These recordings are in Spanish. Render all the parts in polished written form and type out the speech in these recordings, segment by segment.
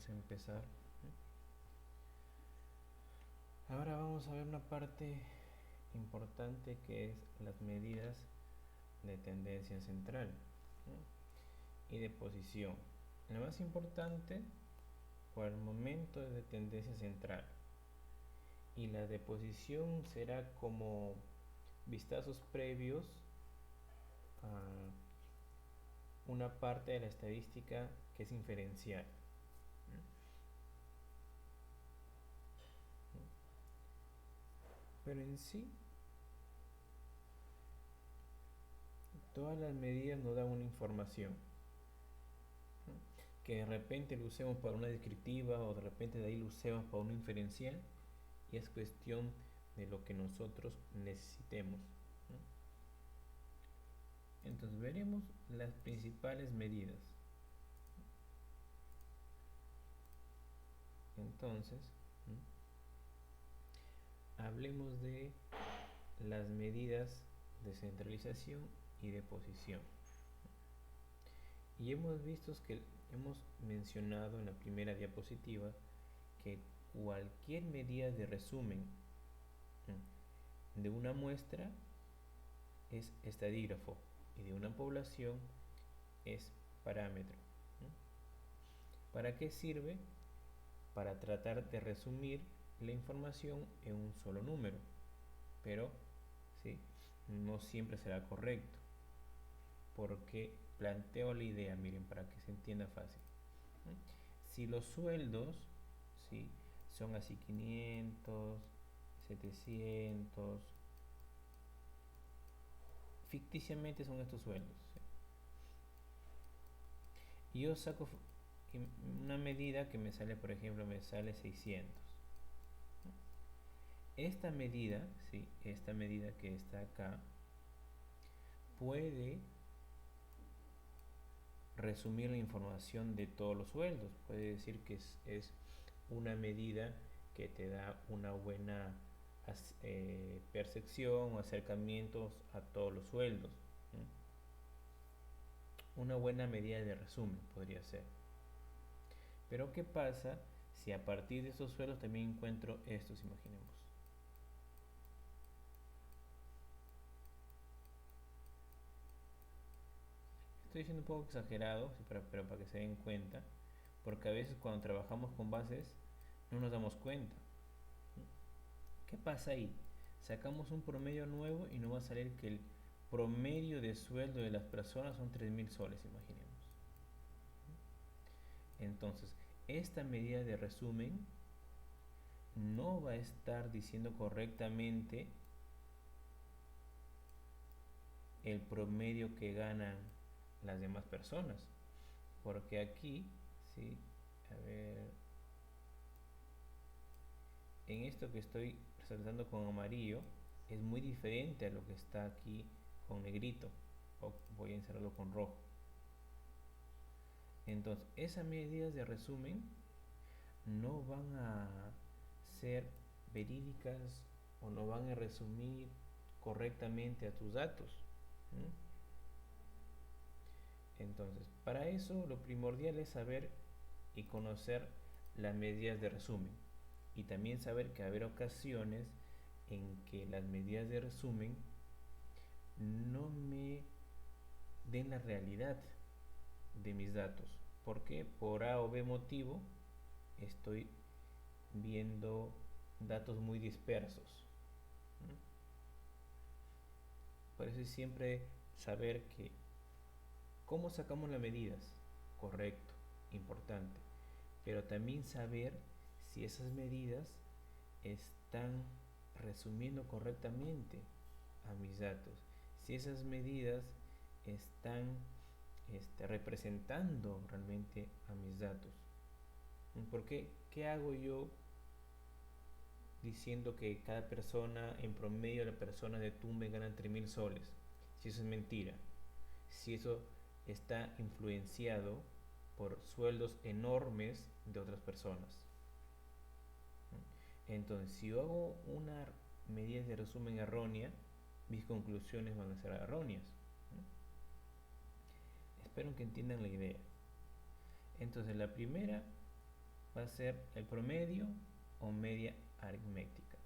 vamos a empezar. Ahora vamos a ver una parte importante que es las medidas de tendencia central, ¿no? Y de posición. La más importante por el momento es de tendencia central, y la de posición será como vistazos previos a una parte de la estadística que es inferencial. Pero en sí, todas las medidas nos dan una información, que de repente lo usemos para una descriptiva o de repente de ahí lo usemos para una inferencial, y es cuestión de lo que nosotros necesitemos. Entonces veremos las principales medidas. Entonces, hablemos de las medidas de centralización y de posición. Y hemos visto que hemos mencionado en la primera diapositiva que cualquier medida de resumen de una muestra es estadígrafo y de una población es parámetro. ¿Para qué sirve? Para tratar de resumir la información en un solo número, pero ¿sí? No siempre será correcto, porque planteo la idea, miren, para que se entienda fácil. Si los sueldos, ¿sí?, son así 500, 700, ficticiamente son estos sueldos, ¿sí? Y yo saco una medida que me sale, por ejemplo, me sale 600. Esta medida, ¿sí?, esta medida que está acá, puede resumir la información de todos los sueldos. Puede decir que es una medida que te da una buena percepción o acercamientos a todos los sueldos. Una buena medida de resumen podría ser. Pero ¿qué pasa si a partir de estos sueldos también encuentro estos? Imaginemos. Estoy siendo un poco exagerado, pero para que se den cuenta, porque a veces cuando trabajamos con bases no nos damos cuenta. ¿Qué pasa ahí? Sacamos un promedio nuevo y nos va a salir que el promedio de sueldo de las personas son 3.000 soles, imaginemos. Entonces, esta medida de resumen no va a estar diciendo correctamente el promedio que ganan las demás personas, porque aquí, ¿sí?, a ver, en esto que estoy resaltando con amarillo es muy diferente a lo que está aquí con negrito, o voy a encerrarlo con rojo. Entonces, esas medidas de resumen no van a ser verídicas o no van a resumir correctamente a tus datos. Entonces, para eso lo primordial es saber y conocer las medidas de resumen, y también saber que va a haber ocasiones en que las medidas de resumen no me den la realidad de mis datos, porque por A o B motivo estoy viendo datos muy dispersos. Por eso es siempre saber que cómo sacamos las medidas, correcto, importante, pero también saber si esas medidas están resumiendo correctamente a mis datos, si esas medidas están representando realmente a mis datos. Porque, ¿qué hago yo diciendo que cada persona, en promedio, la persona de Tumbes gana 3.000 soles? Si eso es mentira, si eso está influenciado por sueldos enormes de otras personas. Entonces, si yo hago una medida de resumen errónea, mis conclusiones van a ser erróneas. Espero que entiendan la idea. Entonces, la primera va a ser el promedio o media aritmética.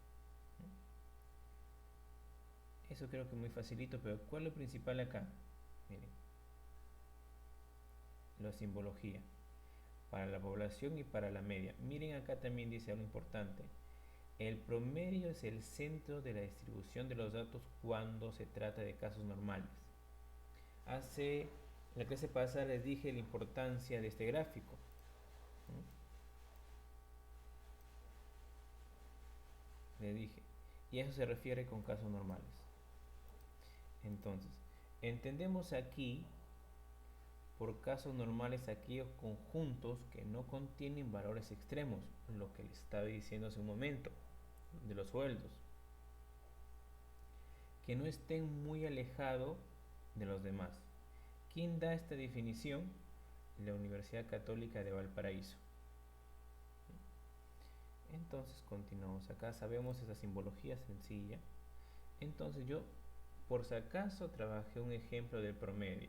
Eso creo que es muy facilito, pero ¿cuál es lo principal acá? Miren, la simbología para la población y para la media. Miren, acá también dice algo importante. El promedio es el centro de la distribución de los datos cuando se trata de casos normales. En la clase pasada les dije la importancia de este gráfico. Les dije. Y a eso se refiere con casos normales. Entonces, entendemos aquí por casos normales aquellos conjuntos que no contienen valores extremos, lo que les estaba diciendo hace un momento, de los sueldos, que no estén muy alejados de los demás. ¿Quién da esta definición? La Universidad Católica de Valparaíso. Entonces continuamos acá, sabemos esa simbología sencilla. Entonces yo, por si acaso, trabajé un ejemplo del promedio,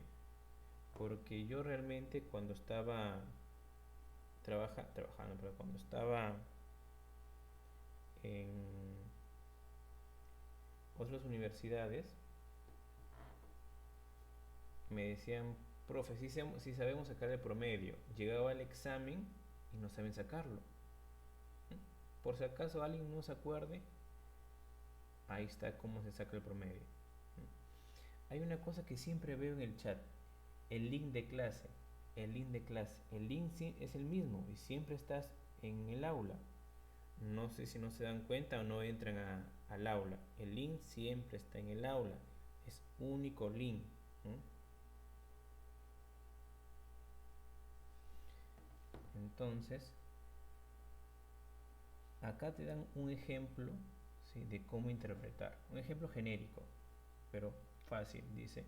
porque yo realmente cuando estaba trabajando, pero cuando estaba en otras universidades, me decían, profe, si sabemos sacar el promedio. Llegaba al examen y no saben sacarlo. Por si acaso alguien no se acuerde, ahí está cómo se saca el promedio. Hay una cosa que siempre veo en el chat, el link de clase. El link de clase. El link sí es el mismo y siempre estás en el aula. No sé si no se dan cuenta o no entran al aula. El link siempre está en el aula. Es único link. Entonces, acá te dan un ejemplo, ¿sí?, de cómo interpretar. Un ejemplo genérico, pero fácil. Dice,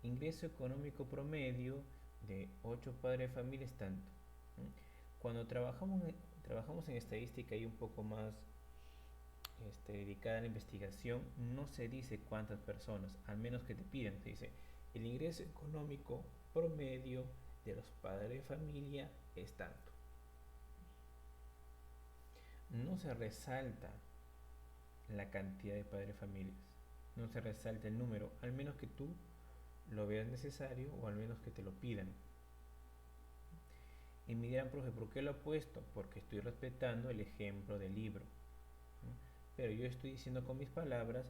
ingreso económico promedio de 8 padres de familia es tanto. Cuando trabajamos en estadística y un poco más dedicada a la investigación, no se dice cuántas personas, al menos que te pidan. Se dice, el ingreso económico promedio de los padres de familia es tanto. No se resalta la cantidad de padres de familias, no se resalta el número, al menos que tú lo veas necesario o al menos que te lo pidan. Y me dirán, profe, ¿por qué lo he puesto? Porque estoy respetando el ejemplo del libro. Pero yo estoy diciendo con mis palabras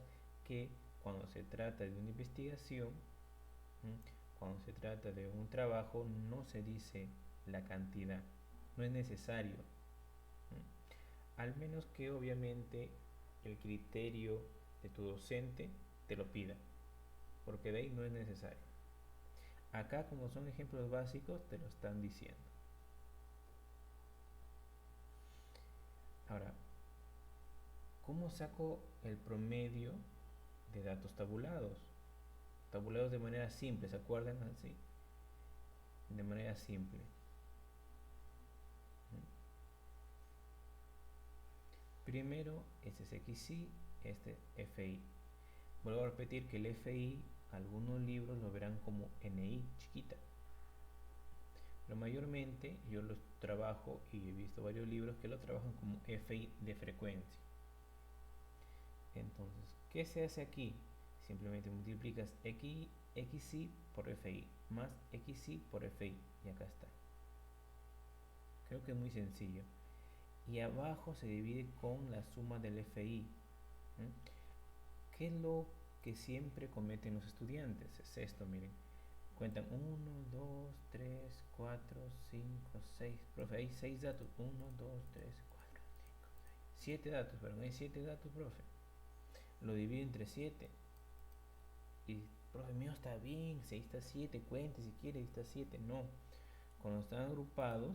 que cuando se trata de una investigación, cuando se trata de un trabajo, no se dice la cantidad, no es necesario. Al menos que obviamente el criterio de tu docente te lo pida, porque de ahí no es necesario. Acá, como son ejemplos básicos, te lo están diciendo. Ahora, ¿cómo saco el promedio de datos tabulados? Tabulados de manera simple, ¿se acuerdan? Así, de manera simple. Primero, este es XY, este FI. Vuelvo a repetir que el FI, algunos libros lo verán como NI chiquita. Pero mayormente yo los trabajo y he visto varios libros que lo trabajan como FI de frecuencia. Entonces, ¿qué se hace aquí? Simplemente multiplicas XY por FI más XY por FI y acá está. Creo que es muy sencillo. Y abajo se divide con la suma del FI. ¿Qué es lo que siempre cometen los estudiantes? Es esto, miren. Cuentan 1, 2, 3, 4, 5, 6. Profe, hay 6 datos. 1, 2, 3, 4, 5, 6. 7 datos, perdón, hay 7 datos, profe. Lo divido entre 7. Y, profe, mío está bien. Si ahí está 7, cuente si quiere, ahí está 7. No. Cuando están agrupados,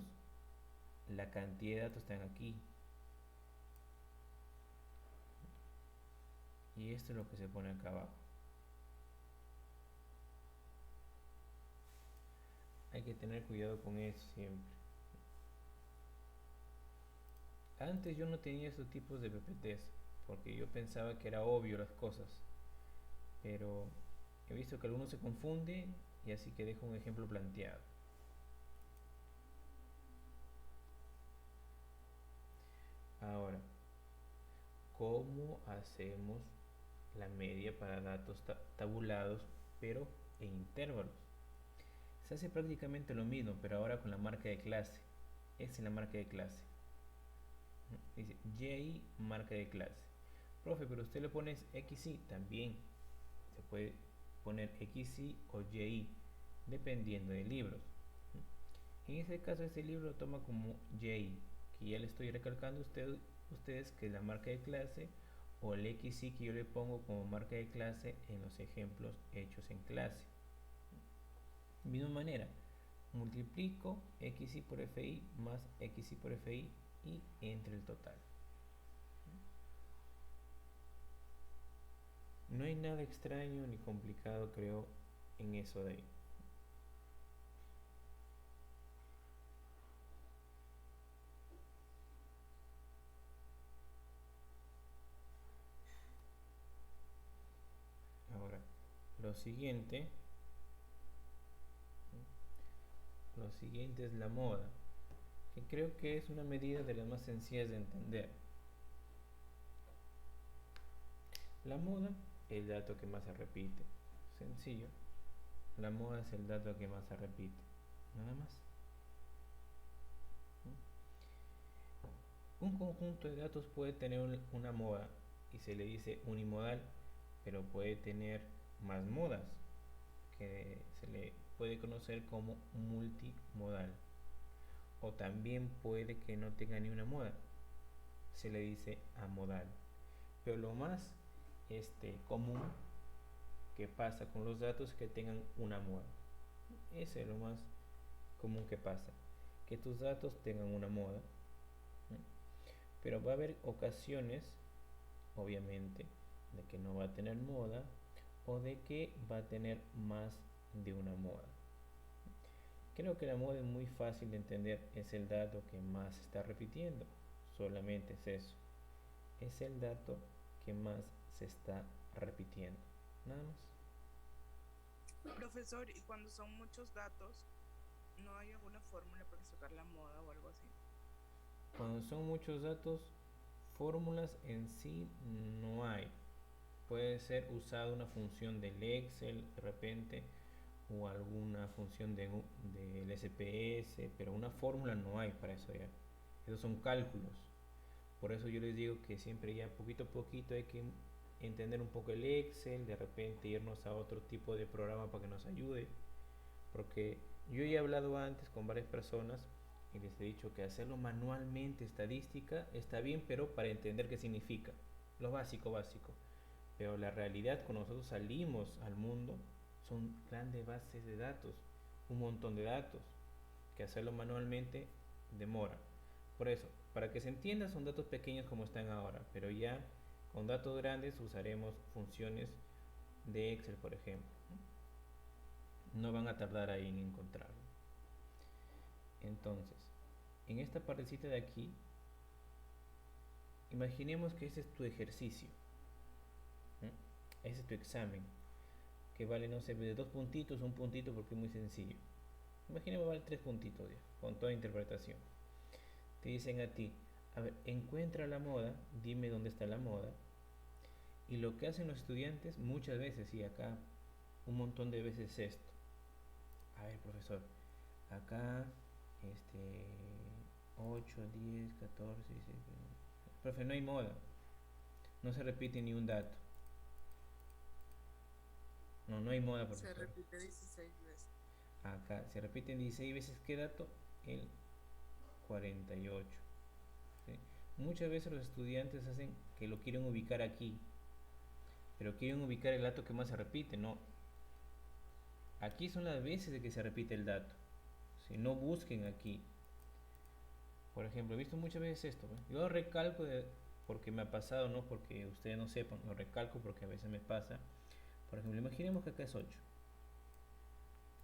la cantidad de datos están aquí. Y esto es lo que se pone acá abajo. Hay que tener cuidado con eso siempre. Antes yo no tenía estos tipos de PPTs, porque yo pensaba que era obvio las cosas. Pero he visto que algunos se confunden y así que dejo un ejemplo planteado. Ahora, ¿cómo hacemos la media para datos tabulados, pero en intervalos? Se hace prácticamente lo mismo, pero ahora con la marca de clase. Esta es la marca de clase. Dice y marca de clase. Profe, pero usted le pone xy, también se puede poner xy o y, dependiendo del libro. En este caso, este libro lo toma como y, que ya le estoy recalcando a ustedes que es la marca de clase, o el xy que yo le pongo como marca de clase en los ejemplos hechos en clase. De misma manera, multiplico xy por fi más xy por fi y entre el total. No hay nada extraño ni complicado, creo, en eso de ahí. Ahora, lo siguiente es la moda, que creo que es una medida de las más sencillas de entender. La moda es el dato que más se repite. Sencillo. La moda es el dato que más se repite. Nada más. Un conjunto de datos puede tener una moda y se le dice unimodal, pero puede tener más modas, que se le puede conocer como multimodal. O también puede que no tenga ni una moda, se le dice amodal. Pero lo más común que pasa con los datos es que tengan una moda. Eso es lo más común que pasa, que tus datos tengan una moda. Pero va a haber ocasiones, obviamente, de que no va a tener moda o de que va a tener más de una moda. Creo que la moda es muy fácil de entender, es el dato que más se está repitiendo, solamente es eso, es el dato que más se está repitiendo, nada más. Profesor, y cuando son muchos datos, ¿no hay alguna fórmula para sacar la moda o algo así? Cuando son muchos datos, fórmulas en sí no hay. Puede ser usada una función del Excel de repente o alguna función del SPS, pero una fórmula no hay para eso ya. Esos son cálculos. Por eso yo les digo que siempre ya poquito a poquito hay que entender un poco el Excel, de repente irnos a otro tipo de programa para que nos ayude. Porque yo ya he hablado antes con varias personas y les he dicho que hacerlo manualmente estadística está bien, pero para entender qué significa. Lo básico, básico. Pero la realidad cuando nosotros salimos al mundo son grandes bases de datos, un montón de datos, que hacerlo manualmente demora. Por eso, para que se entienda son datos pequeños como están ahora, pero ya con datos grandes usaremos funciones de Excel, por ejemplo. No van a tardar ahí en encontrarlo. Entonces, en esta partecita de aquí, imaginemos que ese es tu ejercicio, ese es tu examen, que vale, no sé, de 2 puntitos, un puntito porque es muy sencillo. Imaginemos que vale 3 puntitos ya, con toda interpretación. Te dicen a ti, a ver, encuentra la moda, dime dónde está la moda. Y lo que hacen los estudiantes muchas veces, y acá un montón de veces esto. A ver, profesor, acá 8, 10, 14, 16. Profe, no hay moda, no se repite ni un dato. No, no hay moda, Se profesor. repite 16 veces. Acá se repiten 16 veces, ¿qué dato? El 48. ¿Sí? Muchas veces los estudiantes hacen que lo quieren ubicar aquí, pero quieren ubicar el dato que más se repite, no. Aquí son las veces de que se repite el dato. Si no busquen aquí. Por ejemplo, he visto muchas veces esto. Yo lo recalco porque me ha pasado, no porque ustedes no sepan, lo recalco porque a veces me pasa. Por ejemplo, imaginemos que acá es 8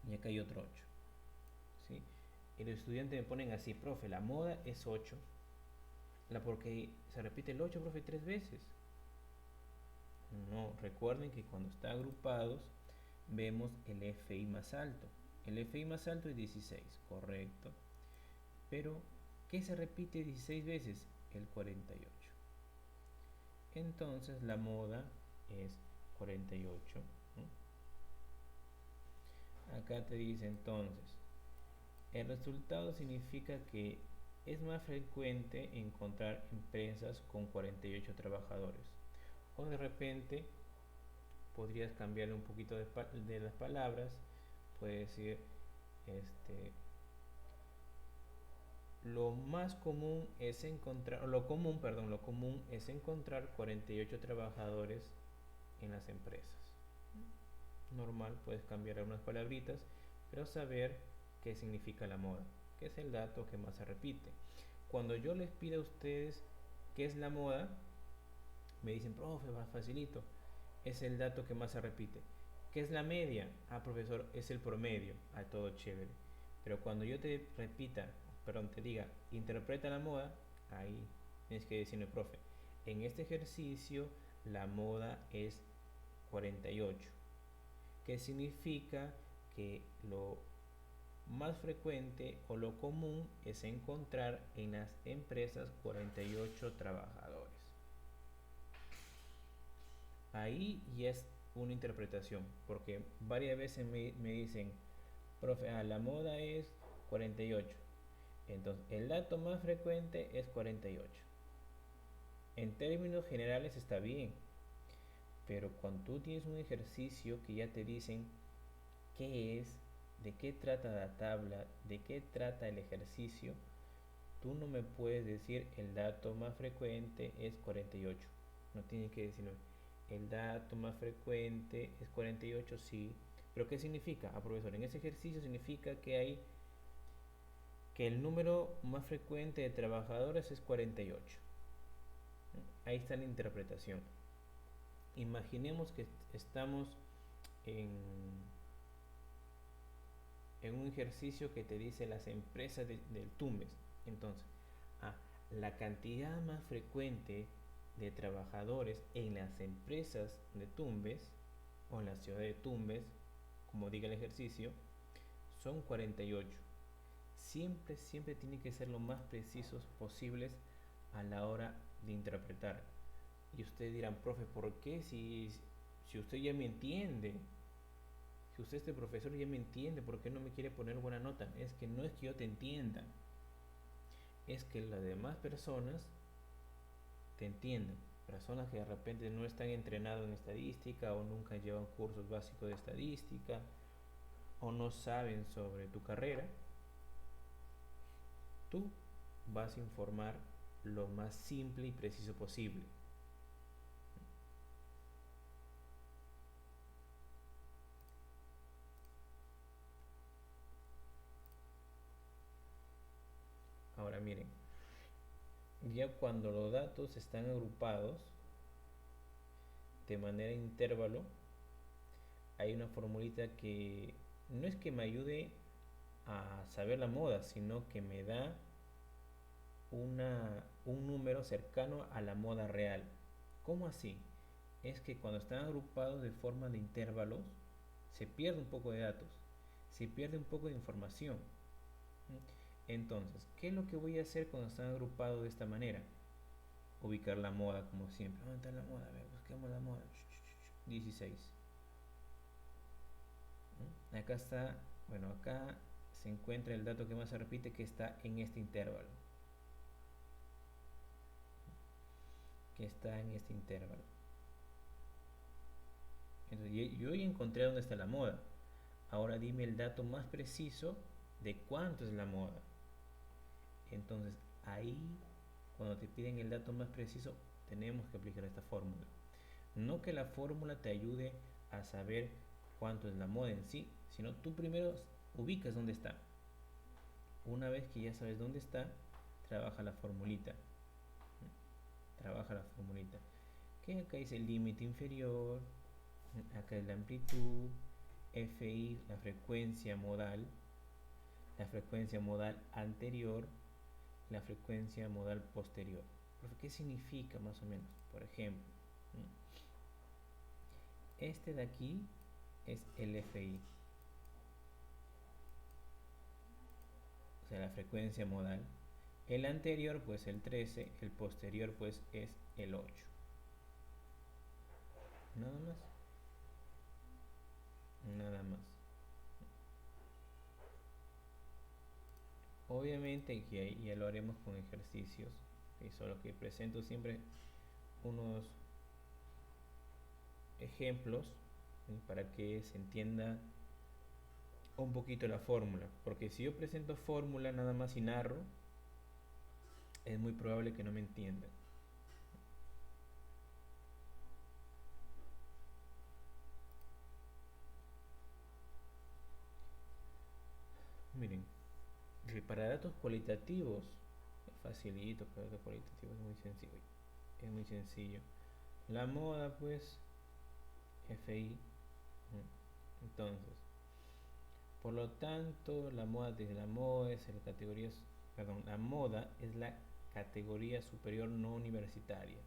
y acá hay otro 8. ¿Sí? Y los estudiantes me ponen así, profe, la moda es 8. Porque se repite el 8, profe, 3 veces. No, recuerden que cuando está agrupados vemos el FI más alto. El FI más alto es 16, correcto. Pero, ¿qué se repite 16 veces? el 48. Entonces la moda es 48. Acá te dice entonces, el resultado significa que es más frecuente encontrar empresas con 48 trabajadores. O de repente podrías cambiarle un poquito de las palabras. Puedes decir, lo más común es encontrar, lo común es encontrar 48 trabajadores en las empresas. Normal, puedes cambiar algunas palabritas, pero saber qué significa la moda, que es el dato que más se repite. Cuando yo les pido a ustedes qué es la moda, me dicen, profe, va facilito, es el dato que más se repite. ¿Qué es la media? Ah, profesor, es el promedio. Ah, todo chévere. Pero cuando yo te te diga, interpreta la moda, ahí tienes que decirme, profe, en este ejercicio la moda es 48. ¿Qué significa? Que lo más frecuente o lo común es encontrar en las empresas 48 trabajadores. Ahí ya es una interpretación, porque varias veces me dicen, profe, la moda es 48. Entonces, el dato más frecuente es 48. En términos generales está bien, pero cuando tú tienes un ejercicio que ya te dicen qué es, de qué trata la tabla, de qué trata el ejercicio, tú no me puedes decir el dato más frecuente es 48. No tienes que decirme, el dato más frecuente es 48, sí. ¿Pero qué significa? Profesor, en ese ejercicio significa que el número más frecuente de trabajadores es 48. Ahí está la interpretación. Imaginemos que estamos en un ejercicio que te dice las empresas del Tumbes. Entonces, la cantidad más frecuente de trabajadores en las empresas de Tumbes o en la ciudad de Tumbes, como diga el ejercicio, son 48. Siempre tiene que ser lo más precisos posibles a la hora de interpretar. Y ustedes dirán, profe, ¿por qué? Si usted ya me entiende, si usted, este profesor, ya me entiende, ¿por qué no me quiere poner buena nota? Es que no es que yo te entienda, es que las demás personas te entiendan. Personas que de repente no están entrenados en estadística o nunca llevan cursos básicos de estadística o no saben sobre tu carrera, tú vas a informar lo más simple y preciso posible. Ahora miren, ya cuando los datos están agrupados de manera intervalo, hay una formulita que no es que me ayude a saber la moda, sino que me da un número cercano a la moda real. ¿Cómo así? Es que cuando están agrupados de forma de intervalos, se pierde un poco de datos, se pierde un poco de información. Entonces, ¿qué es lo que voy a hacer cuando están agrupados de esta manera? Ubicar la moda como siempre. ¿Dónde está la moda? A ver, busquemos la moda. 16. Acá está, bueno, acá se encuentra el dato que más se repite, que está en este intervalo. Entonces, yo ya encontré dónde está la moda. Ahora dime el dato más preciso de cuánto es la moda. Entonces, ahí, cuando te piden el dato más preciso, tenemos que aplicar esta fórmula. No que la fórmula te ayude a saber cuánto es la moda en sí, sino tú primero ubicas dónde está. Una vez que ya sabes dónde está, trabaja la formulita. Que acá dice el límite inferior, acá es la amplitud, FI, la frecuencia modal anterior, la frecuencia modal posterior. ¿Qué significa más o menos? Por ejemplo, este de aquí es el FI, o sea, la frecuencia modal, El anterior pues el 13, el posterior pues es el 8. Nada más. Nada más. Obviamente que ya lo haremos con ejercicios, y solo que presento siempre unos ejemplos, ¿sí? Para que se entienda un poquito la fórmula, porque si yo presento fórmula nada más y narro, es muy probable que no me entiendan. Miren, para datos cualitativos es facilito, para datos cualitativos es muy sencillo. Es muy sencillo. La moda pues FI. Entonces, por lo tanto, la moda desde la moda es la categoría, perdón, la moda es la categoría superior no universitaria.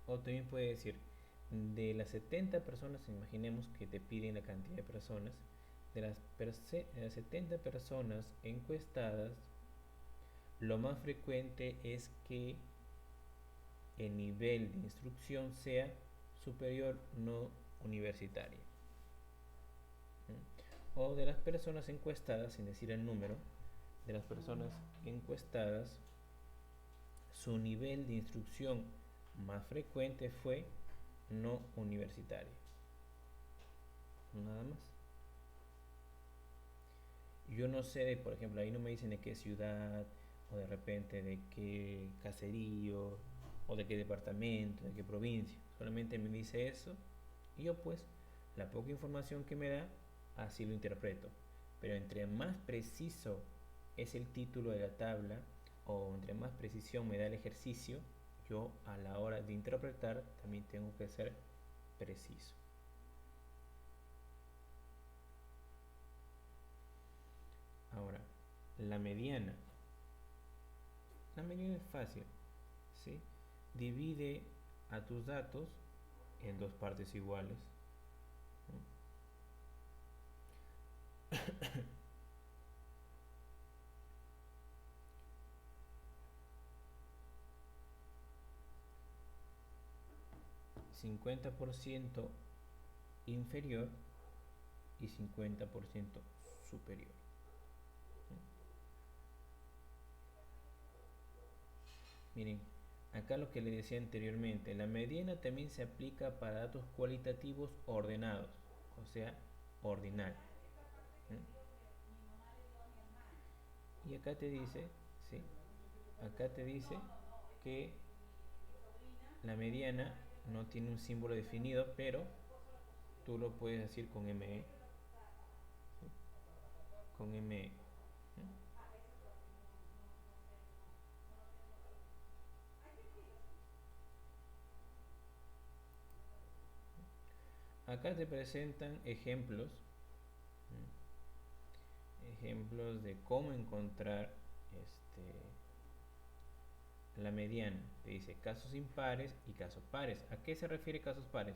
O también puede decir, de las 70 personas, imaginemos que te piden la cantidad de personas, de las 70 personas encuestadas, lo más frecuente es que el nivel de instrucción sea superior no universitaria. O de las personas encuestadas, sin decir el número, de las personas encuestadas, su nivel de instrucción más frecuente fue no universitario. Nada más. Yo no sé, por ejemplo, ahí no me dicen de qué ciudad, o de repente de qué caserío, o de qué departamento, de qué provincia. Solamente me dice eso y yo pues, la poca información que me da, así lo interpreto. Pero entre más preciso es el título de la tabla, o entre más precisión me da el ejercicio, yo a la hora de interpretar también tengo que ser preciso. Ahora, la mediana. La mediana es fácil, ¿sí? Divide a tus datos en dos partes iguales. 50% inferior y 50% superior. Miren, acá lo que les decía anteriormente, la mediana también se aplica para datos cualitativos ordenados, o sea, ordinal. Y acá te dice, ¿sí? Acá te dice que la mediana no tiene un símbolo definido, pero tú lo puedes decir con ME. ¿Sí? Con ME. Acá te presentan ejemplos, ejemplos de cómo encontrar la mediana. Te dice casos impares y casos pares. ¿A qué se refiere casos pares?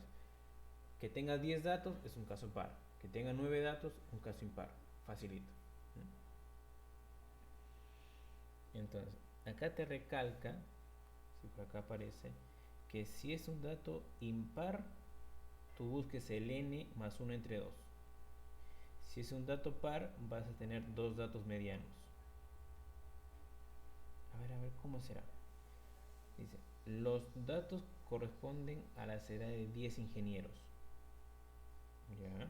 Que tenga 10 datos es un caso par, que tenga 9 datos un caso impar. Facilito. Entonces, acá te recalca, si por acá aparece, que si es un dato impar, tú busques el n más 1 entre 2. Si es un dato par, vas a tener dos datos medianos. A ver, ¿cómo será? Dice, los datos corresponden a las edades de 10 ingenieros. ¿Ya?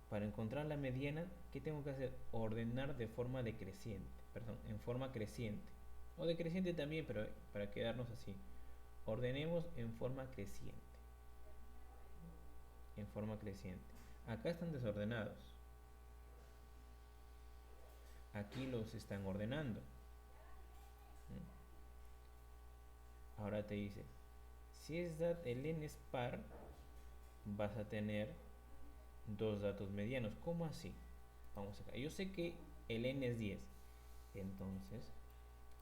Para encontrar la mediana, ¿qué tengo que hacer? Ordenar de forma decreciente, perdón, en forma creciente. O decreciente también, pero para quedarnos así. Ordenemos en forma creciente. En forma creciente. Acá están desordenados. Aquí los están ordenando. Ahora te dice, si es el n es par, vas a tener dos datos medianos. ¿Cómo así? Vamos acá. Yo sé que el n es 10. Entonces,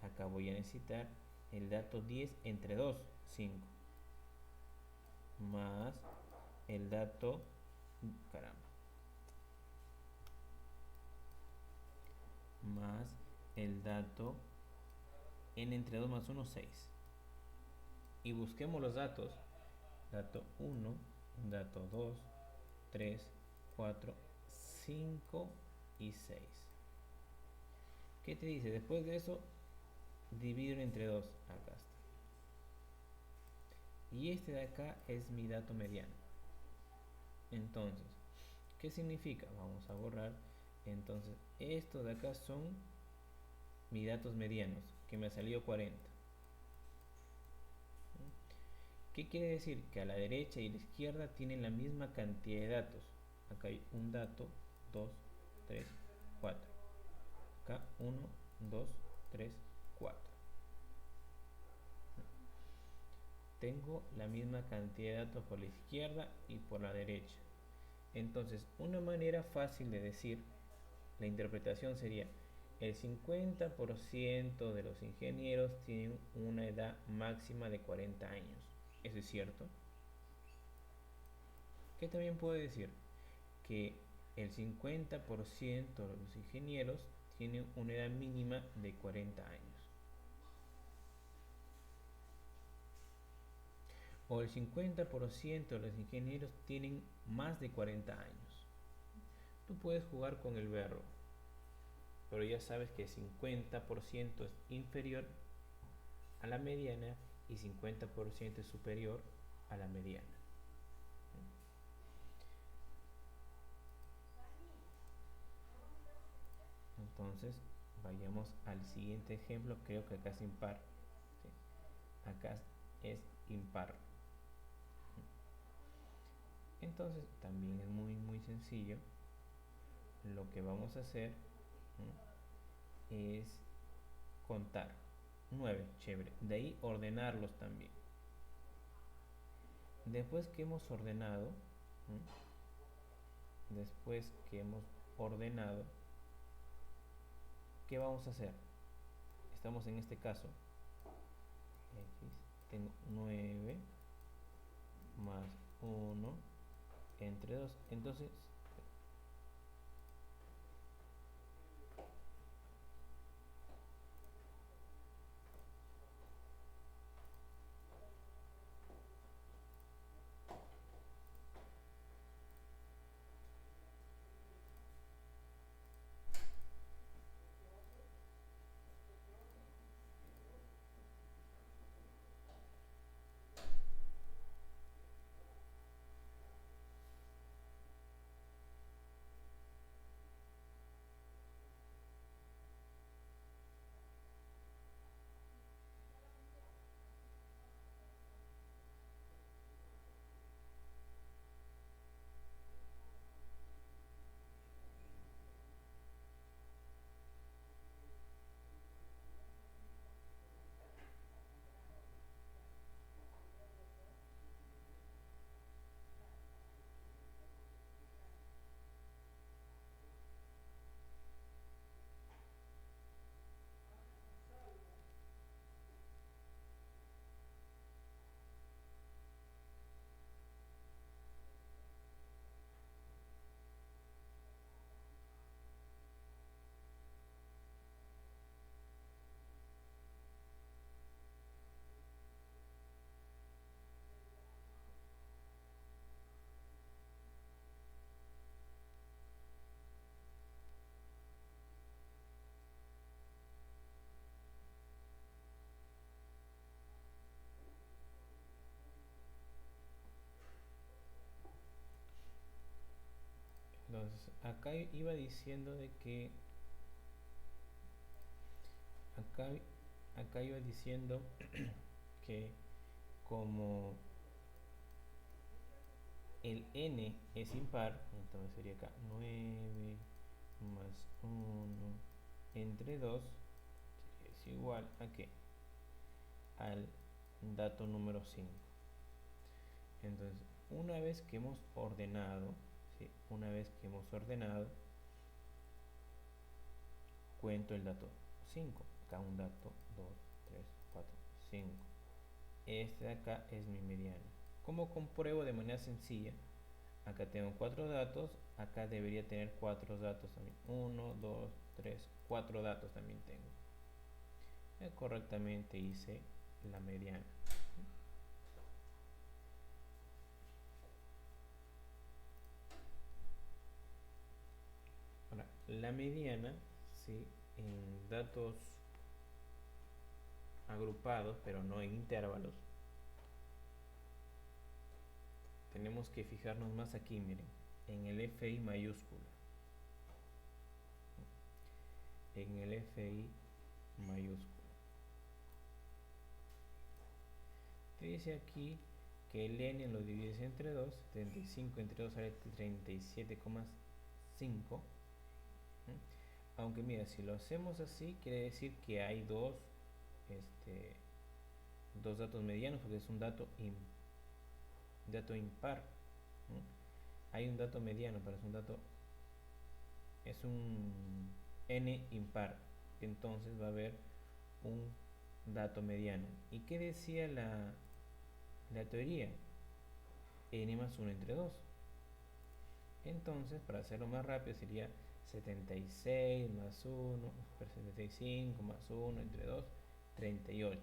acá voy a necesitar el dato 10 entre 2, 5. Más el dato, caramba. más el dato n entre 2 más 1, 6. Y busquemos los datos. Dato 1, dato 2, 3, 4, 5 y 6. ¿Qué te dice? Después de eso, dividir entre 2. Acá está. Y este de acá es mi dato mediano. Entonces, ¿qué significa? Vamos a borrar. Entonces, estos de acá son mis datos medianos, que me salió 40. ¿Qué quiere decir? Que a la derecha y a la izquierda tienen la misma cantidad de datos. Acá hay un dato, 2, 3, 4. Acá 1, 2, 3, 4. Tengo la misma cantidad de datos por la izquierda y por la derecha. Entonces, una manera fácil de decir la interpretación sería: el 50% de los ingenieros tienen una edad máxima de 40 años. ¿Eso es cierto? ¿Qué también puede decir? Que el 50% de los ingenieros tienen una edad mínima de 40 años. O el 50% de los ingenieros tienen más de 40 años. Tú puedes jugar con el verbo, pero ya sabes que 50% es inferior a la mediana y 50% es superior a la mediana. Entonces, vayamos al siguiente ejemplo. Creo que acá es impar. ¿Sí? Acá es impar. Entonces, también es muy sencillo. Lo que vamos a hacer es contar 9, chévere. De ahí ordenarlos también. Después que hemos ordenado, ¿qué vamos a hacer? Estamos en este caso, X, tengo 9 más 1 entre 2. Entonces, acá iba diciendo de que acá iba diciendo que como el n es impar, entonces sería acá 9 más 1 entre 2 es igual a ¿qué? Al dato número 5. Entonces, una vez que hemos ordenado, ¿sí? Una vez que hemos ordenado, cuento el dato 5. Acá un dato 2, 3, 4, 5. Este de acá es mi mediana. ¿Cómo compruebo de manera sencilla Acá tengo 4 datos, acá debería tener 4 datos también. 1, 2, 3, 4 datos también tengo. Correctamente hice la mediana. Ahora, la mediana, ¿sí? En datos agrupados, pero no en intervalos, tenemos que fijarnos más aquí, miren, en el FI mayúscula. En el FI mayúscula. Te dice aquí que el n lo divides entre 2, 35 entre 2 sale 37,5. Aunque mira, si lo hacemos así, quiere decir que hay dos datos medianos, porque es un dato impar. Hay un dato mediano, pero es un n impar. Entonces va a haber un dato mediano. ¿Y qué decía la teoría? N más 1 entre 2. Entonces, para hacerlo más rápido, sería 76 más 1, 75 más 1 entre 2, 38.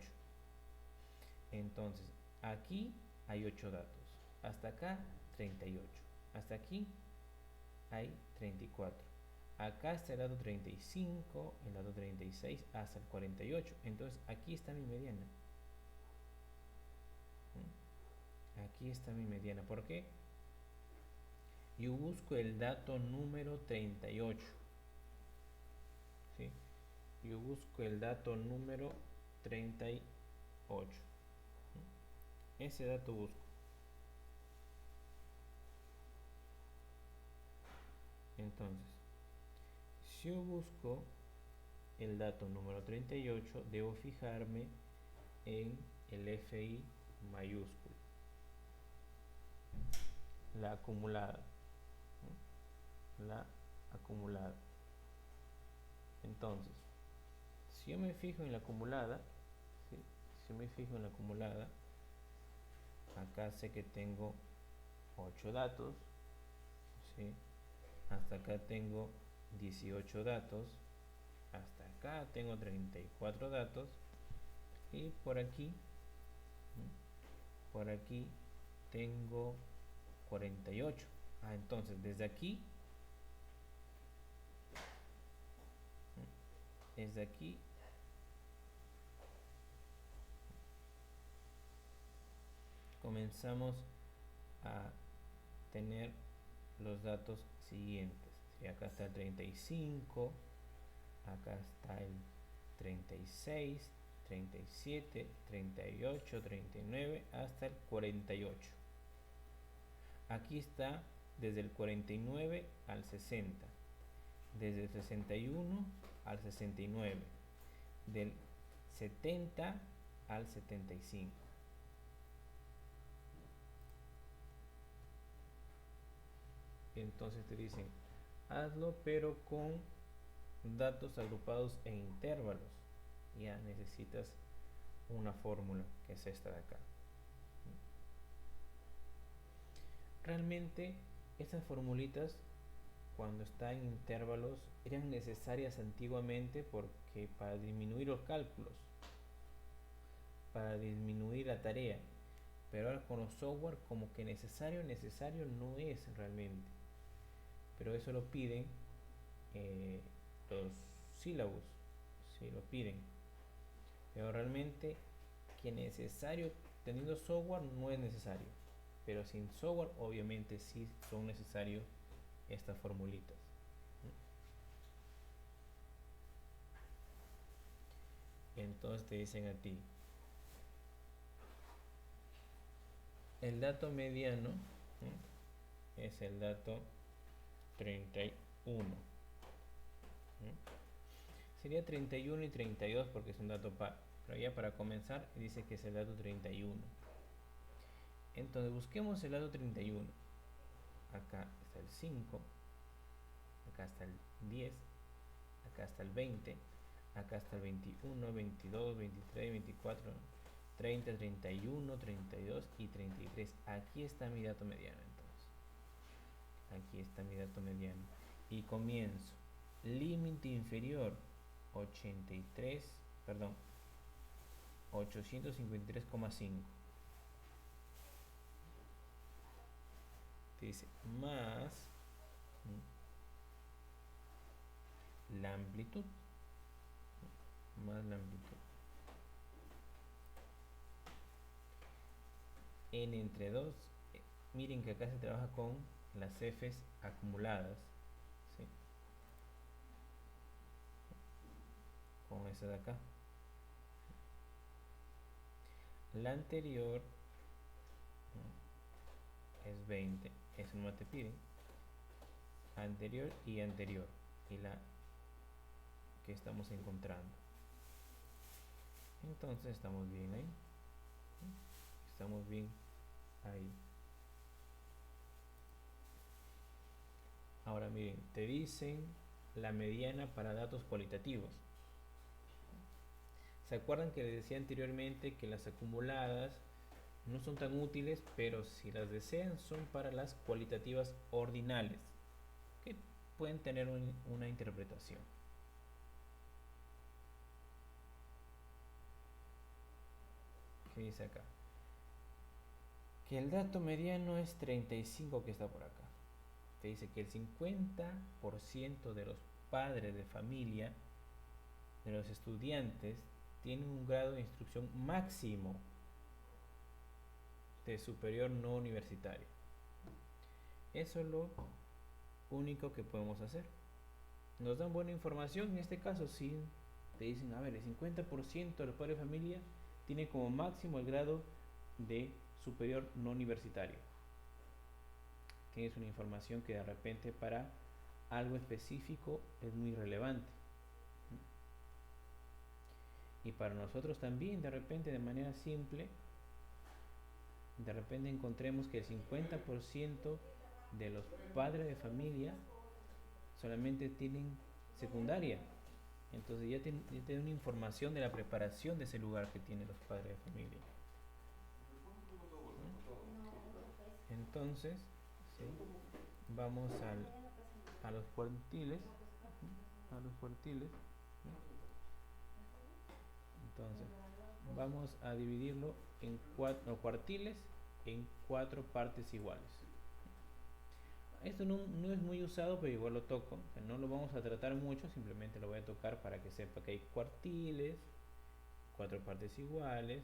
Entonces, aquí hay 8 datos. Hasta acá, 38. Hasta aquí hay 34. Acá está el dato 35, el dato 36, hasta el 48. Entonces, aquí está mi mediana. Aquí está mi mediana. ¿Por qué? Yo busco el dato número 38. ¿Sí? Yo busco el dato número 38. Ese dato busco. Entonces, si yo busco el dato número 38, debo fijarme en el FI mayúsculo, la acumulada. La acumulada. Entonces, si yo me fijo en la acumulada, ¿sí? Si me fijo en la acumulada, acá sé que tengo 8 datos, ¿sí? Hasta acá tengo 18 datos, hasta acá tengo 34 datos, y por aquí tengo 48. Entonces desde aquí comenzamos a tener los datos siguientes. ¿Sí? Acá está el 35, acá está el 36, 37, 38, 39 hasta el 48. Aquí está desde el 49 al 60, desde el 61 al 69, del 70 al 75. Entonces te dicen, hazlo pero con datos agrupados en intervalos. Ya necesitas una fórmula, que es esta de acá. Realmente estas formulitas, cuando están en intervalos, eran necesarias antiguamente porque para disminuir los cálculos, para disminuir la tarea. Pero ahora con los software como que necesario no es realmente. Pero eso lo piden los sílabos, ¿sí? Lo piden. Pero realmente que necesario teniendo software no es necesario. Pero sin software obviamente sí son necesarios estas formulitas. Entonces te dicen a ti, el dato mediano es el dato 31. Sería 31 y 32 porque es un dato par, pero ya para comenzar dice que es el dato 31. Entonces busquemos el dato 31. Acá está el 5, acá está el 10, acá está el 20, acá está el 21, 22, 23, 24, 30, 31, 32 y 33. Aquí está mi dato mediano entonces. Aquí está mi dato mediano. Y comienzo. Límite inferior 853,5. Te dice más la amplitud. Más la amplitud. N entre 2. Miren que acá se trabaja con las Fs acumuladas. ¿Sí? Con esa de acá. La anterior es 20. Eso no te piden. Anterior y anterior. Y la que estamos encontrando. Entonces estamos bien ahí. Estamos bien ahí. Ahora miren, te dicen la mediana para datos cualitativos. ¿Se acuerdan que les decía anteriormente que las acumuladas no son tan útiles, pero si las desean son para las cualitativas ordinales, que pueden tener una interpretación? ¿Qué dice acá? Que el dato mediano es 35, que está por acá. Te dice que el 50% de los padres de familia, de los estudiantes, tienen un grado de instrucción máximo de superior no universitario. Eso es lo único que podemos hacer. Nos dan buena información, en este caso sí, te dicen, a ver, el 50% de los padres de familia tiene como máximo el grado de superior no universitario. Tienes una información que de repente para algo específico es muy relevante. Y para nosotros también, de repente, de manera simple, de repente encontremos que el 50% de los padres de familia solamente tienen secundaria. Entonces ya tienen una información de la preparación de ese lugar que tienen los padres de familia. Entonces, ¿sí? Vamos a los cuartiles. A los cuartiles. Entonces, vamos a dividirlo en cuartiles en 4 partes iguales. Esto no es muy usado, pero igual lo toco. O sea, no lo vamos a tratar mucho, simplemente lo voy a tocar para que sepa que hay cuartiles, 4 partes iguales.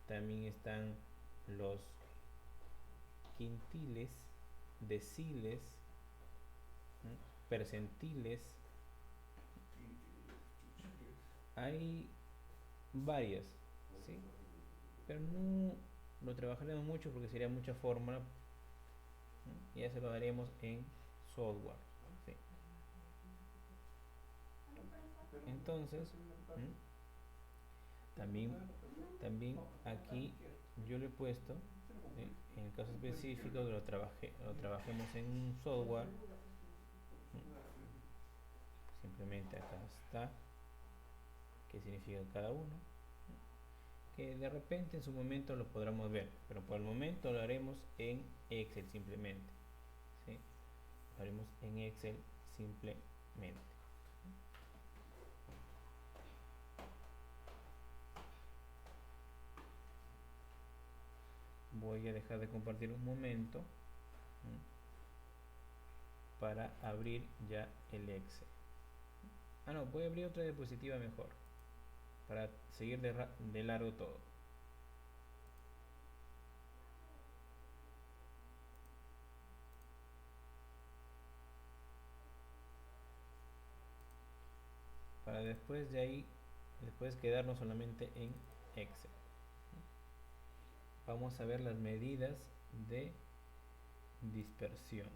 También están los quintiles, deciles, percentiles. Hay varias, ¿sí? Pero no lo trabajaremos mucho porque sería mucha fórmula. Y ya se lo daremos en software, ¿sí? Entonces, también aquí yo le he puesto, ¿sí? En el caso específico que lo trabajemos en un software, simplemente acá está qué significa cada uno, que de repente en su momento lo podremos ver, pero por el momento lo haremos en Excel simplemente, ¿sí? Lo haremos en Excel simplemente. Voy a dejar de compartir un momento para abrir ya el Excel. No, voy a abrir otra diapositiva mejor para seguir de largo todo. Para después de ahí, después quedarnos solamente en Excel. Vamos a ver las medidas de dispersión.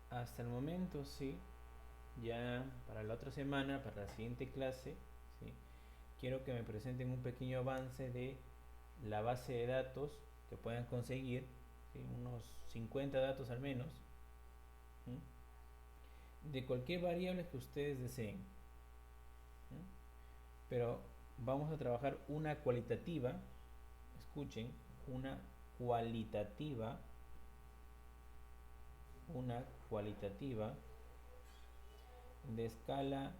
Hasta el momento sí, ya para la otra semana, para la siguiente clase, ¿sí? Quiero que me presenten un pequeño avance de la base de datos que puedan conseguir, ¿sí? Unos 50 datos al menos, ¿m? De cualquier variable que ustedes deseen, ¿m? Pero vamos a trabajar una cualitativa, escuchen, una cualitativa, una cualitativa de escala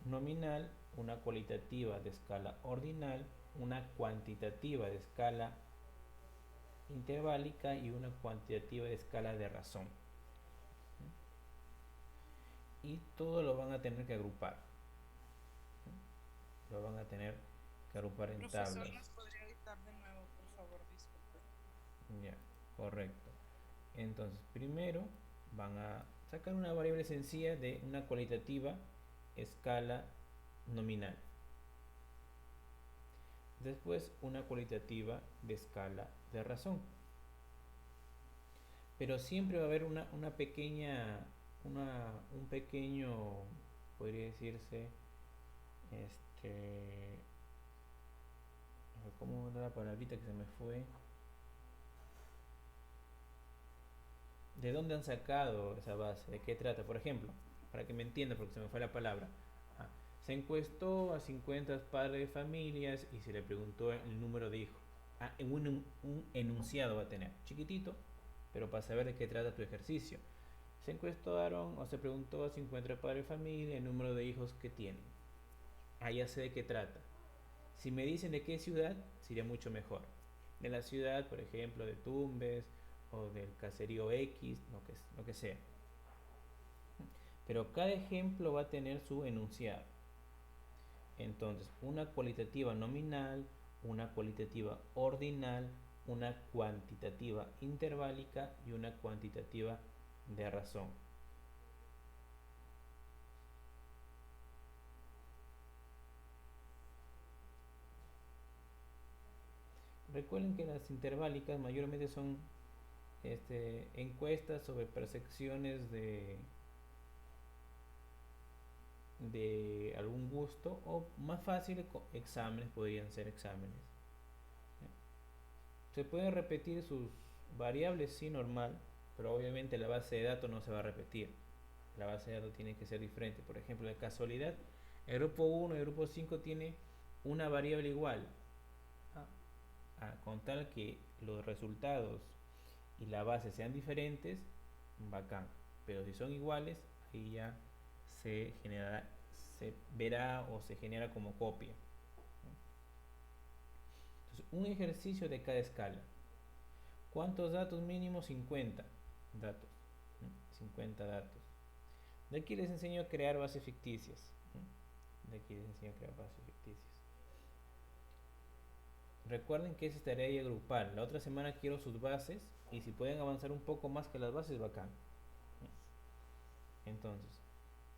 nominal, una cualitativa de escala ordinal, una cuantitativa de escala interválica y una cuantitativa de escala de razón. Y todo lo van a tener que agrupar. Lo van a tener que agrupar en Profesor, tablas. ¿nos podría dictar de nuevo, por favor? Disculpe. Ya, correcto. Entonces, primero van a sacar una variable sencilla de una cualitativa escala nominal. Después una cualitativa de escala de razón. Pero siempre va a haber una pequeña, un pequeño, podría decirse, ¿cómo era la palabrita que se me fue? ¿De dónde han sacado esa base? ¿De qué trata? Por ejemplo, para que me entienda, porque se me fue la palabra. Se encuestó a 50 padres de familias y se le preguntó el número de hijos. Un enunciado va a tener, chiquitito, pero para saber de qué trata tu ejercicio. Se encuestaron o se preguntó a 50 padres de familia el número de hijos que tienen. Ya sé de qué trata. Si me dicen de qué ciudad, sería mucho mejor. De la ciudad, por ejemplo, de Tumbes o del caserío X, lo que sea. Pero cada ejemplo va a tener su enunciado. Entonces, una cualitativa nominal, una cualitativa ordinal, una cuantitativa interválica y una cuantitativa de razón. Recuerden que las interválicas mayormente son encuestas sobre percepciones de algún gusto, o más fáciles, exámenes, podrían ser exámenes. Se pueden repetir sus variables, sí, normal, pero obviamente la base de datos no se va a repetir. La base de datos tiene que ser diferente. Por ejemplo, la casualidad, el grupo 1 y el grupo 5 tiene una variable igual, con tal que los resultados y la base sean diferentes, bacán. Pero si son iguales, ahí ya se verá o se genera como copia. Entonces, un ejercicio de cada escala. ¿Cuántos datos mínimos? 50 datos. 50 datos. De aquí les enseño a crear bases ficticias. Recuerden que es tarea y agrupar. La otra semana quiero sus bases y si pueden avanzar un poco más que las bases, bacán. Entonces,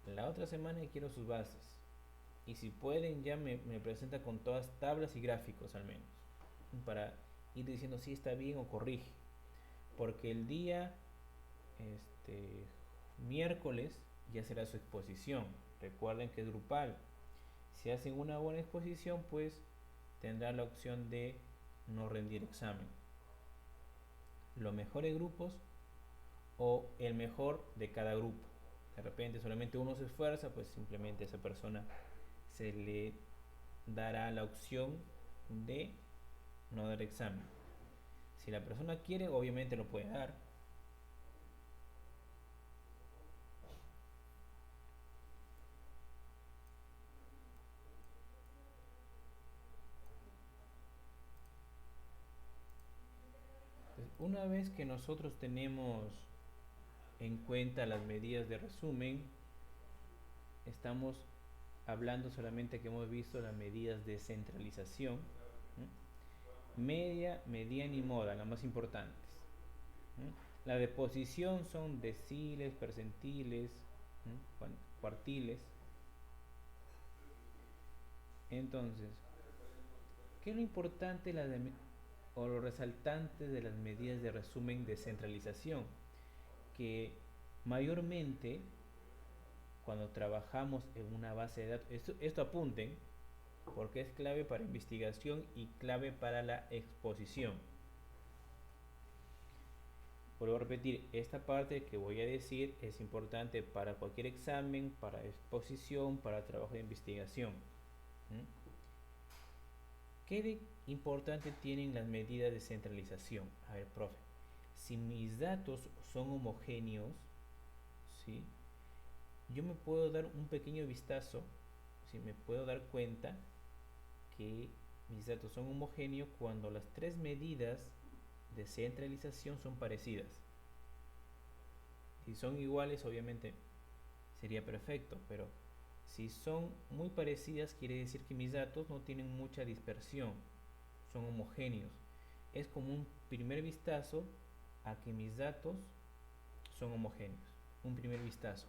la otra semana quiero sus bases. Y si pueden, ya me presenta con todas tablas y gráficos al menos. Para ir diciendo si está bien o corrige. Porque el día miércoles ya será su exposición. Recuerden que es grupal. Si hacen una buena exposición, pues tendrá la opción de no rendir examen. Los mejores grupos o el mejor de cada grupo. De repente solamente uno se esfuerza, pues simplemente a esa persona se le dará la opción de no dar examen. Si la persona quiere, obviamente lo puede dar. Entonces, una vez que nosotros tenemos en cuenta las medidas de resumen, estamos hablando solamente que hemos visto las medidas de centralización, media, mediana y moda, las más importantes. La de posición son deciles, percentiles, cuartiles. Entonces, ¿qué es lo importante o lo resaltante de las medidas de resumen de centralización? Que mayormente cuando trabajamos en una base de datos, esto apunten, porque es clave para investigación y clave para la exposición. Vuelvo a repetir, esta parte que voy a decir es importante para cualquier examen, para exposición, para trabajo de investigación. ¿Mm? ¿Qué de importante tienen las medidas de centralización? A ver, profe, si mis datos son homogéneos, ¿sí? Yo me puedo dar un pequeño vistazo, ¿sí? Me puedo dar cuenta que mis datos son homogéneos cuando las tres medidas de centralización son parecidas. Si son iguales, obviamente sería perfecto, pero si son muy parecidas, quiere decir que mis datos no tienen mucha dispersión, son homogéneos. Es como un primer vistazo a que mis datos son homogéneos. Un primer vistazo.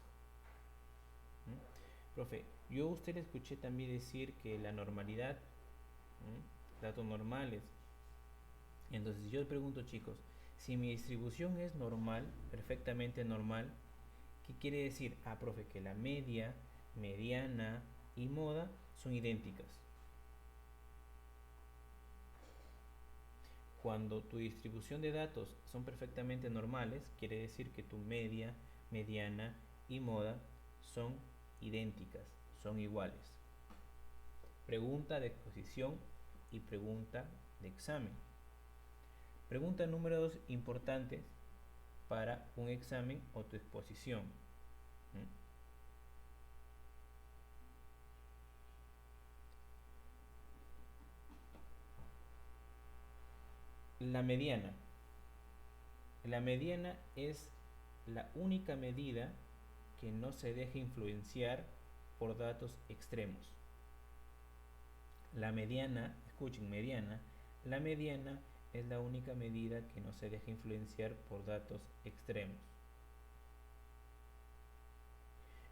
Profe, yo a usted le escuché también decir que la normalidad, datos normales. Entonces yo le pregunto, chicos, si mi distribución es normal, perfectamente normal, ¿qué quiere decir? Ah, profe, que la media, mediana y moda son idénticas. Cuando tu distribución de datos son perfectamente normales, quiere decir que tu media, mediana y moda son idénticas, son iguales. Pregunta de exposición y pregunta de examen. Pregunta número 2 importantes para un examen o tu exposición. La mediana. La mediana es la única medida que no se deja influenciar por datos extremos. La mediana, escuchen, mediana, la mediana es la única medida que no se deja influenciar por datos extremos.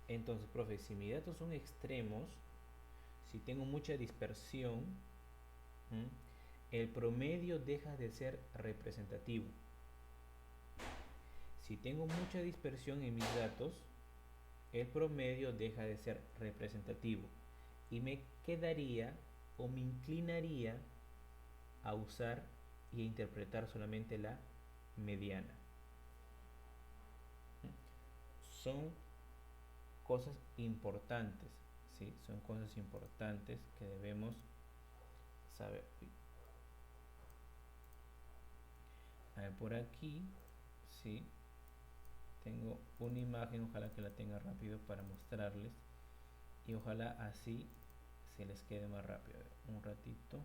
Entonces, profe, si mis datos son extremos, si tengo mucha dispersión, el promedio deja de ser representativo. Si tengo mucha dispersión en mis datos, el promedio deja de ser representativo y me quedaría o me inclinaría a usar y a interpretar solamente la mediana. Son cosas importantes, ¿sí? Son cosas importantes que debemos saber. A ver, por aquí, ¿sí? Tengo una imagen, ojalá que la tenga rápido para mostrarles y ojalá así se les quede más rápido. A ver, un ratito.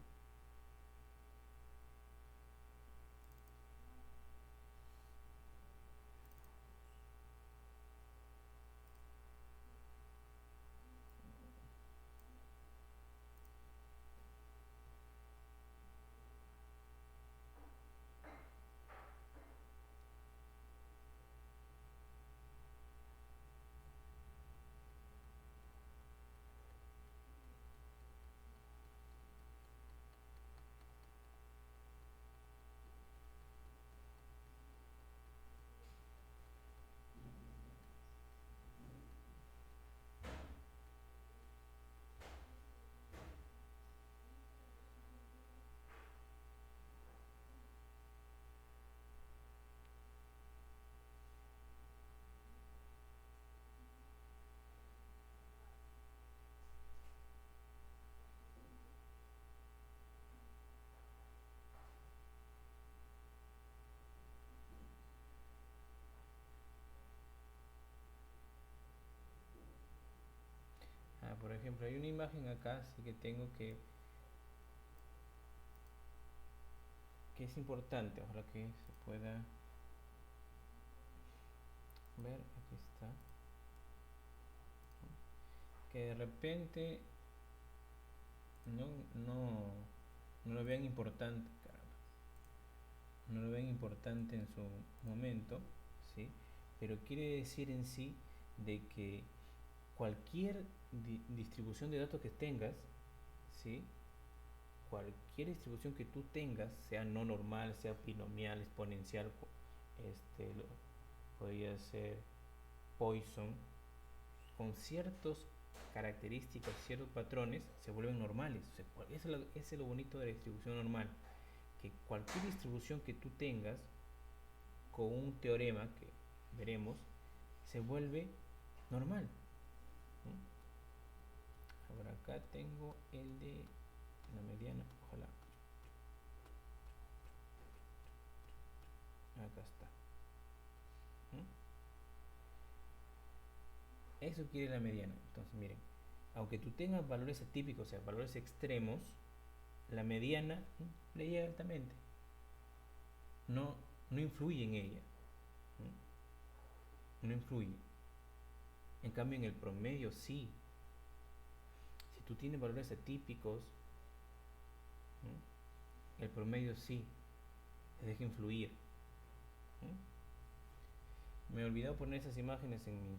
Por ejemplo, hay una imagen acá, así que tengo que es importante, ojalá que se pueda ver, aquí está, que de repente no, no, no lo vean importante, caramba. No lo vean importante en su momento, ¿sí? Pero quiere decir en sí de que cualquier distribución de datos que tengas, ¿sí? Cualquier distribución que tú tengas, sea no normal, sea binomial, exponencial, podría ser Poisson, con ciertas características, ciertos patrones, se vuelven normales. O sea, eso es lo bonito de la distribución normal, que cualquier distribución que tú tengas, con un teorema que veremos, se vuelve normal. Ahora acá tengo el de la mediana, ojalá. Acá está. Eso quiere la mediana. Entonces miren, aunque tú tengas valores atípicos, o sea, valores extremos, la mediana le llega altamente. No influye en ella. No influye. En cambio, en el promedio sí. Si tú tienes valores atípicos, el promedio sí se deja influir. Me he olvidado poner esas imágenes en mis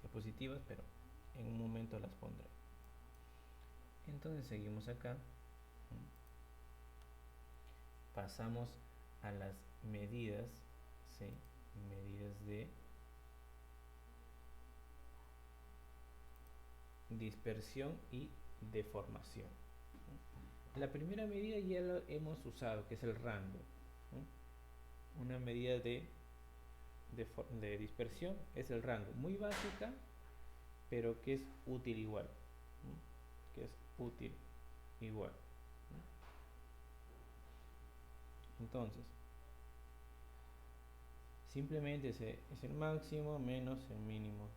diapositivas, pero en un momento las pondré. Entonces seguimos acá. Pasamos a las medidas, ¿sí? Medidas de dispersión y deformación. La primera medida ya la hemos usado, que es el rango. Una medida de dispersión es el rango, muy básica, pero que es útil igual. Que es útil igual. Entonces, simplemente es el máximo menos el mínimo.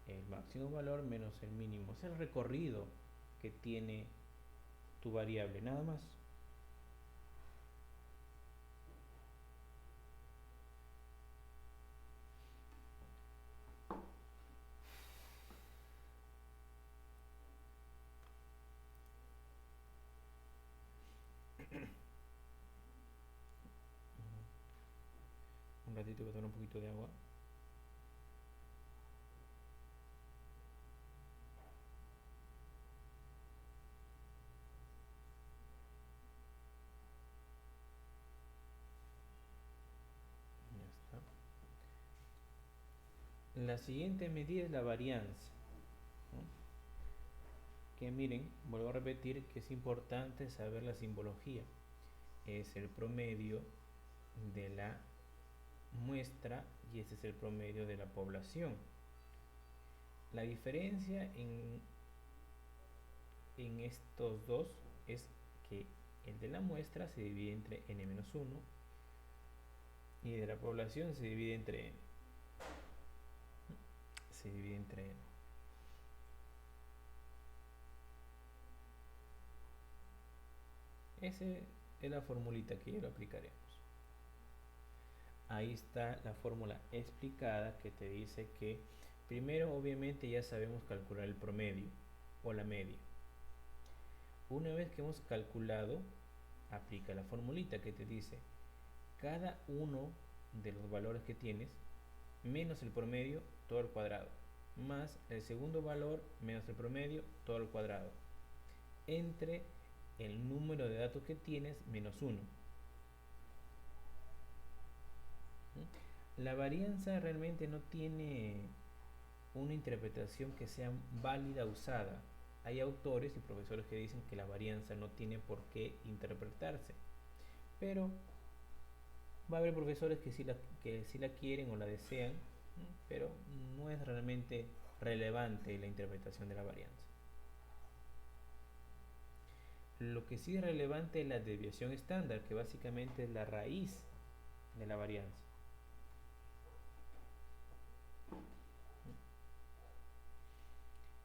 El máximo valor menos el mínimo. Es el recorrido que tiene tu variable, nada más. Un ratito voy a tomar un poquito de agua. La siguiente medida es la varianza. Que miren, vuelvo a repetir que es importante saber la simbología. Es el promedio de la muestra y este es el promedio de la población. La diferencia en estos dos es que el de la muestra se divide entre n-1 y de la población se divide entre n. Se divide entre n. Esa es la formulita que ya lo aplicaremos. Ahí está la fórmula explicada que te dice que primero obviamente ya sabemos calcular el promedio o la media. Una vez que hemos calculado, aplica la formulita que te dice cada uno de los valores que tienes menos el promedio todo al cuadrado más el segundo valor menos el promedio todo al cuadrado entre el número de datos que tienes menos 1. La varianza realmente no tiene una interpretación que sea válida usada. Hay autores y profesores que dicen que la varianza no tiene por qué interpretarse, pero va a haber profesores que sí la quieren o la desean, pero no es realmente relevante la interpretación de la varianza. Lo que sí es relevante es la desviación estándar, que básicamente es la raíz de la varianza.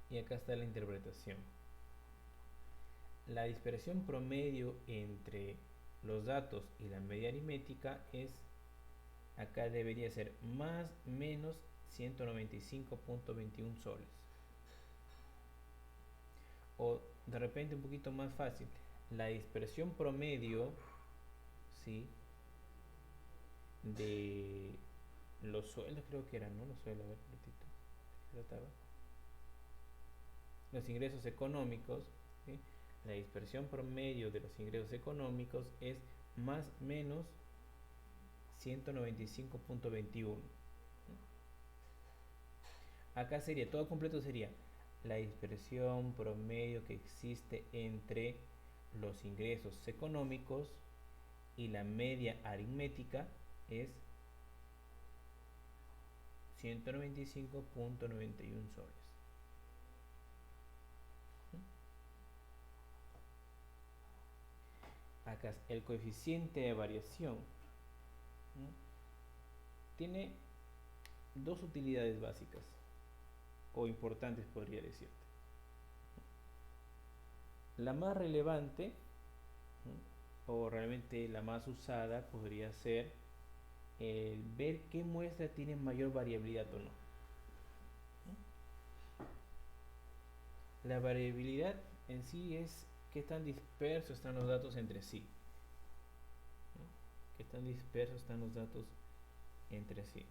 Y acá está la interpretación. La dispersión promedio entre los datos y la media aritmética es, acá debería ser más menos 195.21 soles. O de repente un poquito más fácil, la dispersión promedio, ¿sí?, de los sueldos, creo que eran, ¿no? Los sueldos, a ver, los ingresos económicos, ¿sí? La dispersión promedio de los ingresos económicos es más menos 195.21. Acá sería, todo completo sería la dispersión promedio que existe entre los ingresos económicos y la media aritmética es 195.91 soles. Acá el coeficiente de variación tiene dos utilidades básicas o importantes, podría decirte. La más relevante o realmente la más usada podría ser el ver qué muestra tiene mayor variabilidad o no. La variabilidad en sí es qué tan dispersos están los datos entre sí. Qué tan dispersos están los datos entre sí.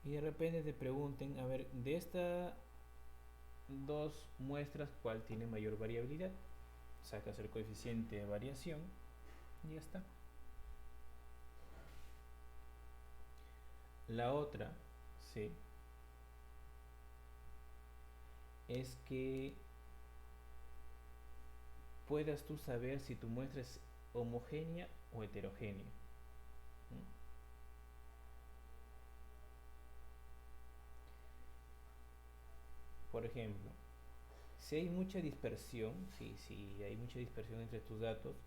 Y de repente te pregunten, a ver, de estas dos muestras, ¿cuál tiene mayor variabilidad? Sacas el coeficiente de variación y ya está. La otra, sí, es que puedas tú saber si tu muestra es homogénea o heterogénea. Por ejemplo, si hay mucha dispersión, si hay mucha dispersión entre tus datos,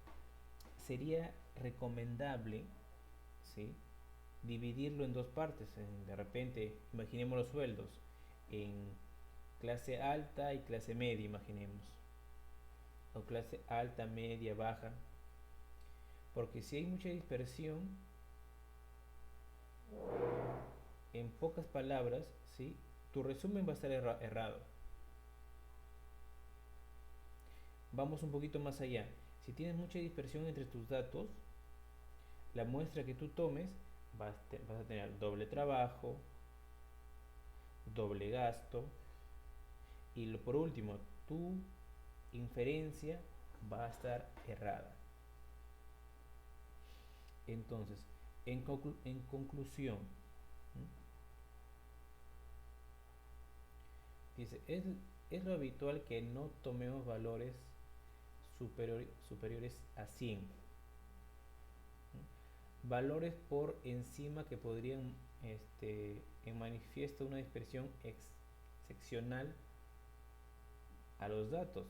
sería recomendable, ¿sí?, dividirlo en dos partes. De repente, imaginemos los sueldos en clase alta y clase media, imaginemos, o clase alta, media, baja, porque si hay mucha dispersión, en pocas palabras, ¿sí?, tu resumen va a estar errado. Vamos un poquito más allá. Si tienes mucha dispersión entre tus datos, la muestra que tú tomes vas a tener doble trabajo, doble gasto, y por último, tu inferencia va a estar errada. Entonces, en conclusión, dice, es lo habitual que no tomemos valores superiores a 100. Valores por encima que podrían en manifiesto una dispersión excepcional a los datos.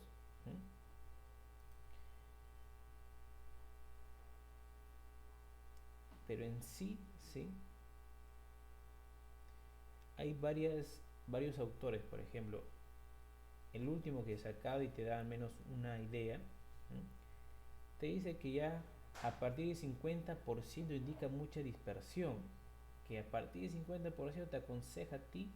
Pero en sí, hay varios autores. Por ejemplo, el último que he sacado y te da al menos una idea, te dice que ya a partir del 50% indica mucha dispersión, que a partir del 50% te aconseja a ti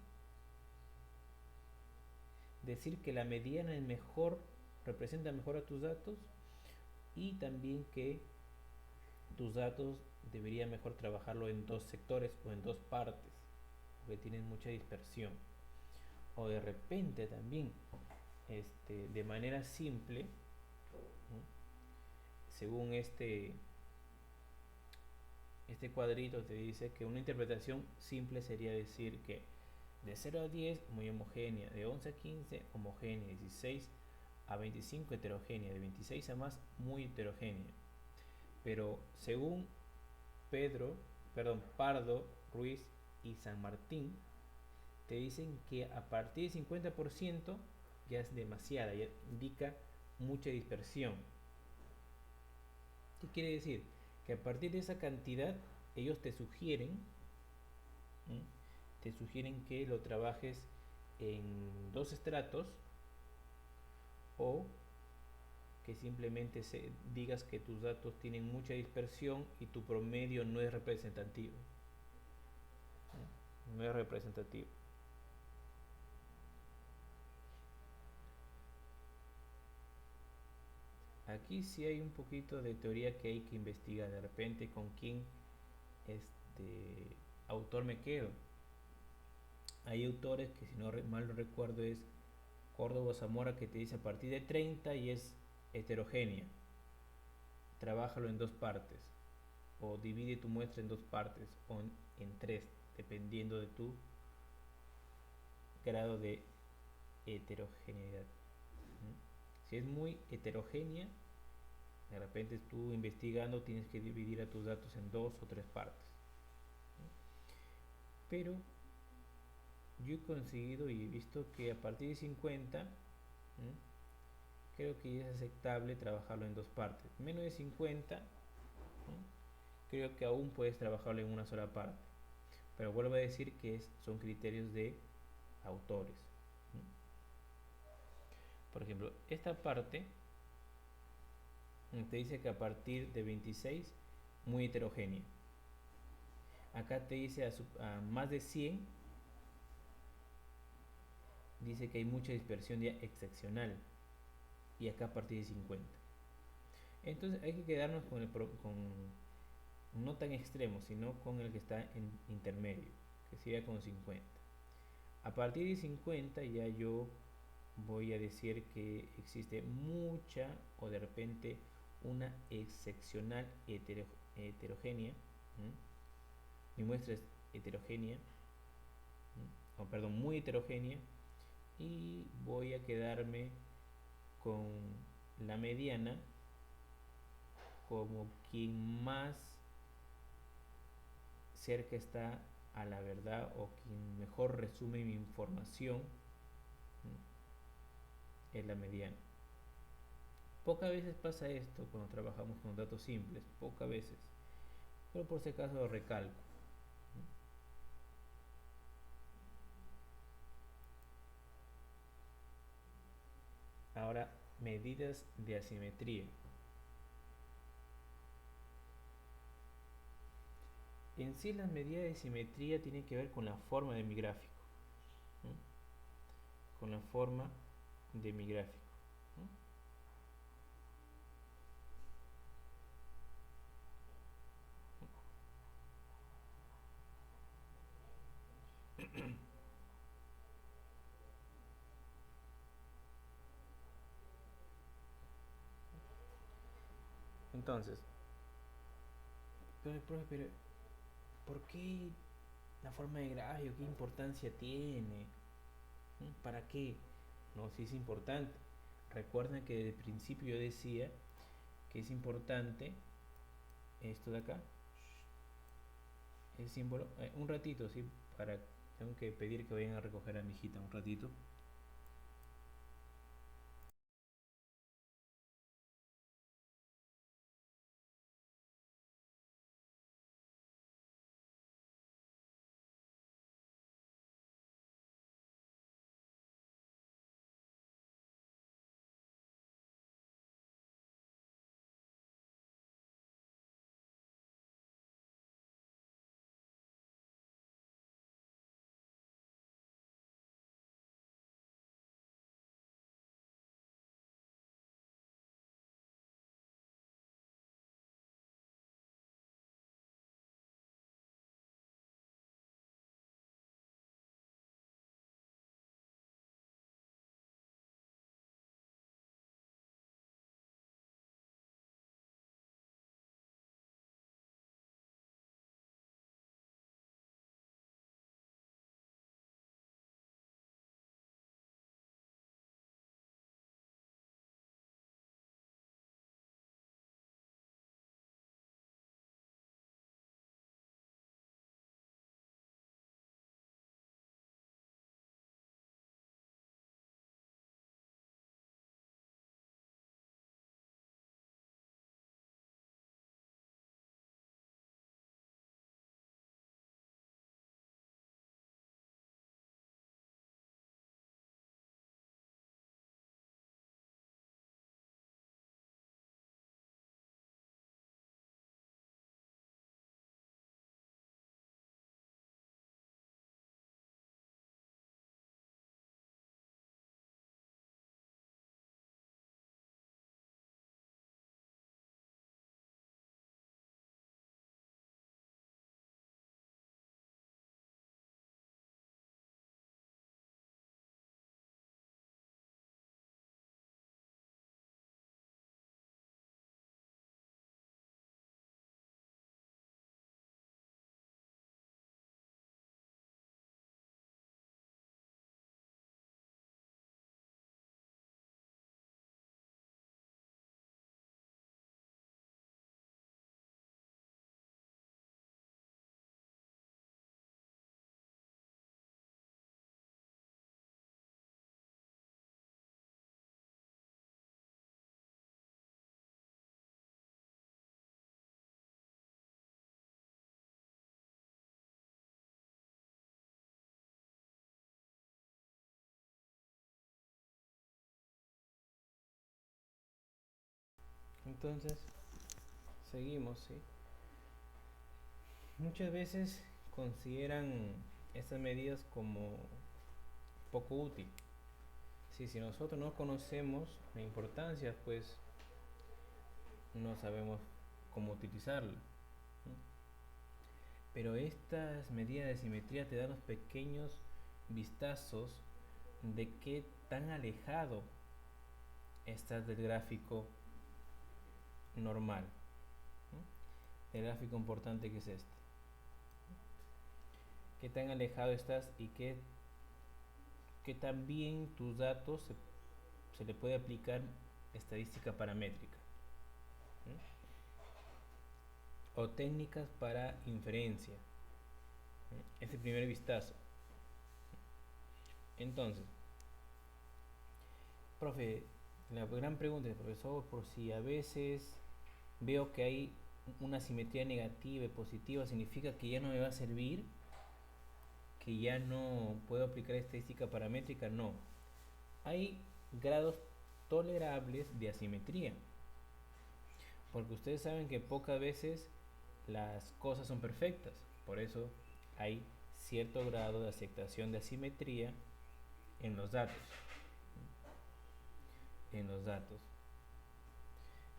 decir que la mediana es mejor, representa mejor a tus datos, y también que tus datos debería mejor trabajarlo en dos sectores o en dos partes, porque tienen mucha dispersión. O de repente también, de manera simple, según este cuadrito te dice que una interpretación simple sería decir que de 0 a 10 muy homogénea, de 11 a 15 homogénea, de 16 a 25 heterogénea, de 26 a más muy heterogénea. Pero según Pardo, Ruiz y San Martín, te dicen que a partir del 50% ya es demasiada, ya indica mucha dispersión. ¿Qué quiere decir? Que a partir de esa cantidad ellos te sugieren que lo trabajes en dos estratos, o que simplemente digas que tus datos tienen mucha dispersión y tu promedio no es representativo. No es representativo. Aquí sí hay un poquito de teoría que hay que investigar. De repente con quién autor me quedo. Hay autores que, si no mal no recuerdo, es Córdoba Zamora, que te dice a partir de 30 y es heterogénea. Trabájalo en dos partes, o divide tu muestra en dos partes, o en tres, dependiendo de tu grado de heterogeneidad. ¿Mm? Si es muy heterogénea, de repente tú investigando tienes que dividir a tus datos en dos o tres partes. Pero yo he conseguido y he visto que a partir de 50, creo que ya es aceptable trabajarlo en dos partes. Menos de 50, creo que aún puedes trabajarlo en una sola parte. Pero vuelvo a decir que son criterios de autores. Por ejemplo, esta parte te dice que a partir de 26, muy heterogénea. Acá te dice a más de 100, dice que hay mucha dispersión ya excepcional. Y acá a partir de 50. Entonces hay que quedarnos con no tan extremo, sino con el que está en intermedio, que sería con 50. A partir de 50 ya yo voy a decir que existe mucha o de repente una excepcional heterogénea. Mi muestra es heterogénea, o perdón, muy heterogénea, y voy a quedarme con la mediana como quien más cerca está a la verdad o quien mejor resume mi información, es la mediana. Pocas veces pasa esto cuando trabajamos con datos simples, pocas veces, pero por si acaso lo recalco. Ahora, medidas de asimetría. En sí las medidas de simetría tienen que ver con la forma de mi gráfico, con la forma de mi gráfico. Entonces, pero ¿por qué la forma de gráfico? ¿Qué importancia tiene? ¿Para qué? No, sí es importante. Recuerden que desde el principio yo decía que es importante esto de acá, el símbolo. Un ratito, sí, tengo que pedir que vayan a recoger a mi hijita un ratito. Entonces, seguimos, ¿sí? Muchas veces consideran estas medidas como poco útil. Sí, si nosotros no conocemos la importancia, pues no sabemos cómo utilizarla. Pero estas medidas de simetría te dan los pequeños vistazos de qué tan alejado estás del gráfico normal. El gráfico importante que es este. Qué tan alejado estás y qué tan bien tus datos se le puede aplicar estadística paramétrica. O técnicas para inferencia. Es el primer vistazo. Entonces, profe, la gran pregunta del profesor, por si a veces veo que hay una simetría negativa y positiva, ¿significa que ya no me va a servir? ¿Que ya no puedo aplicar estadística paramétrica? No. Hay grados tolerables de asimetría. Porque ustedes saben que pocas veces las cosas son perfectas. Por eso hay cierto grado de aceptación de asimetría en los datos.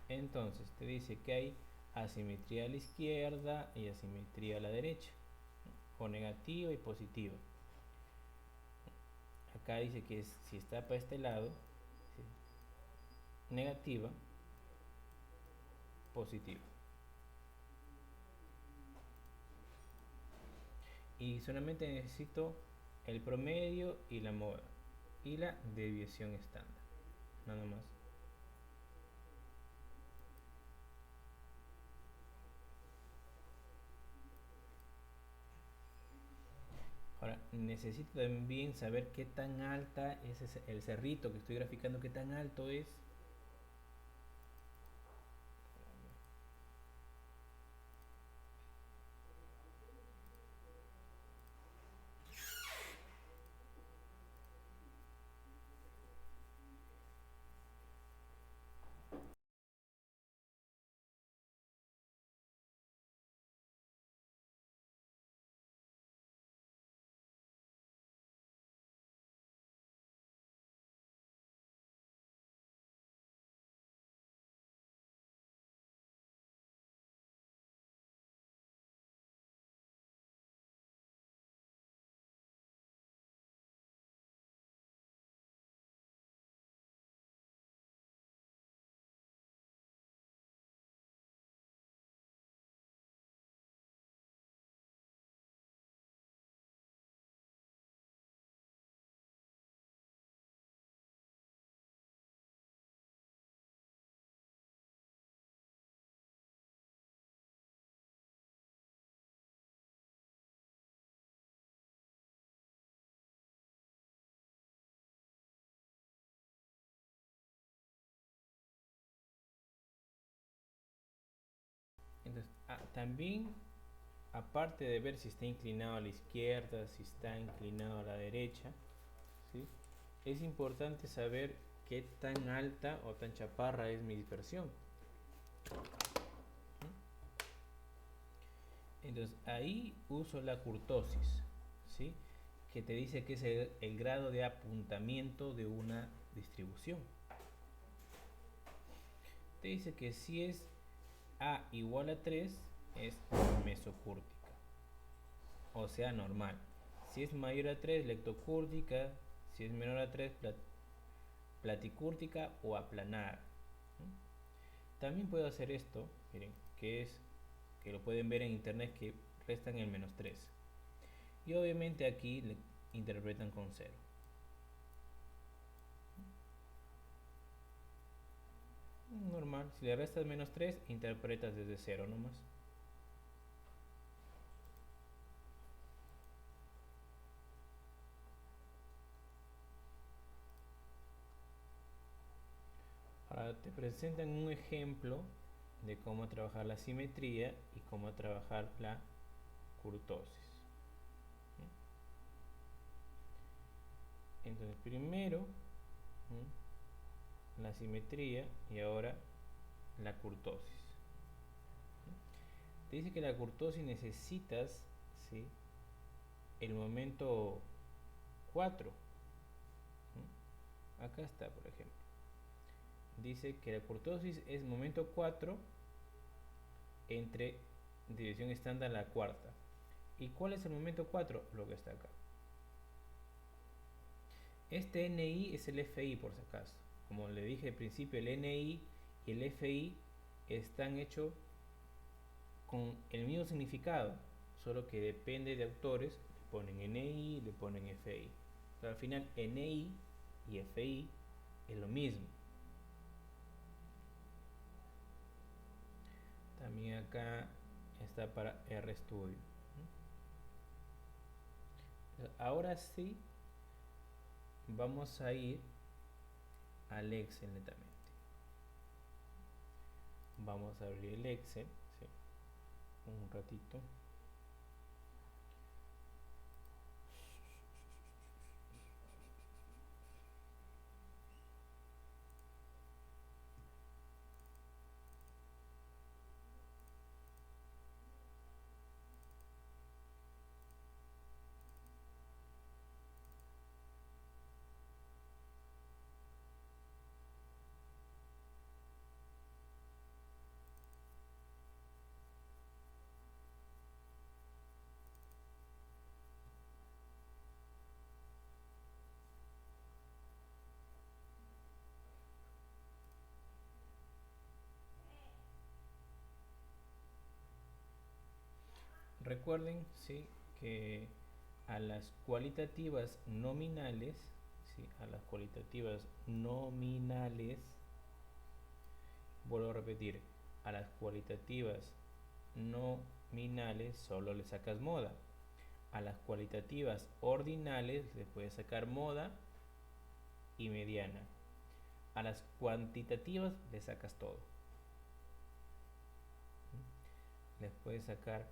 Entonces te dice que hay asimetría a la izquierda y asimetría a la derecha, o negativa y positiva. Acá dice que si está para este lado, negativa, positiva. Y solamente necesito el promedio y la moda y la desviación estándar, nada más. Ahora, necesito también saber qué tan alta es el cerrito que estoy graficando, qué tan alto es. Entonces, también, aparte de ver si está inclinado a la izquierda, si está inclinado a la derecha, ¿sí? Es importante saber qué tan alta o tan chaparra es mi dispersión. Entonces ahí uso la kurtosis, ¿sí? Que te dice que es el grado de apuntamiento de una distribución. Te dice que si es A igual a 3 es mesocúrtica, o sea normal. Si es mayor a 3, lectocúrtica. Si es menor a 3, platicúrtica o aplanada. También puedo hacer esto, miren, que lo pueden ver en internet, que restan el -3. Y obviamente aquí le interpretan con 0. Normal, si le restas -3, interpretas desde 0 nomás. Ahora te presentan un ejemplo de cómo trabajar la simetría y cómo trabajar la kurtosis. Entonces primero la simetría y ahora la kurtosis. Te dice que la kurtosis necesitas, ¿sí?, el momento 4. Acá está, por ejemplo. Dice que la kurtosis es momento 4 entre división estándar a la cuarta. ¿Y cuál es el momento 4? Lo que está acá. Este NI es el FI, por si acaso. Como le dije al principio, el NI y el FI están hechos con el mismo significado, solo que depende de autores, le ponen NI, le ponen FI. Pero al final NI y FI es lo mismo. También acá está para RStudio. Ahora sí, vamos a ir al Excel netamente. Vamos a abrir el Excel, ¿sí?, un ratito. Recuerden, sí, que a las cualitativas nominales, sí, a las cualitativas nominales, vuelvo a repetir, a las cualitativas nominales solo le sacas moda. A las cualitativas ordinales le puedes sacar moda y mediana. A las cuantitativas le sacas todo. Les puedes sacar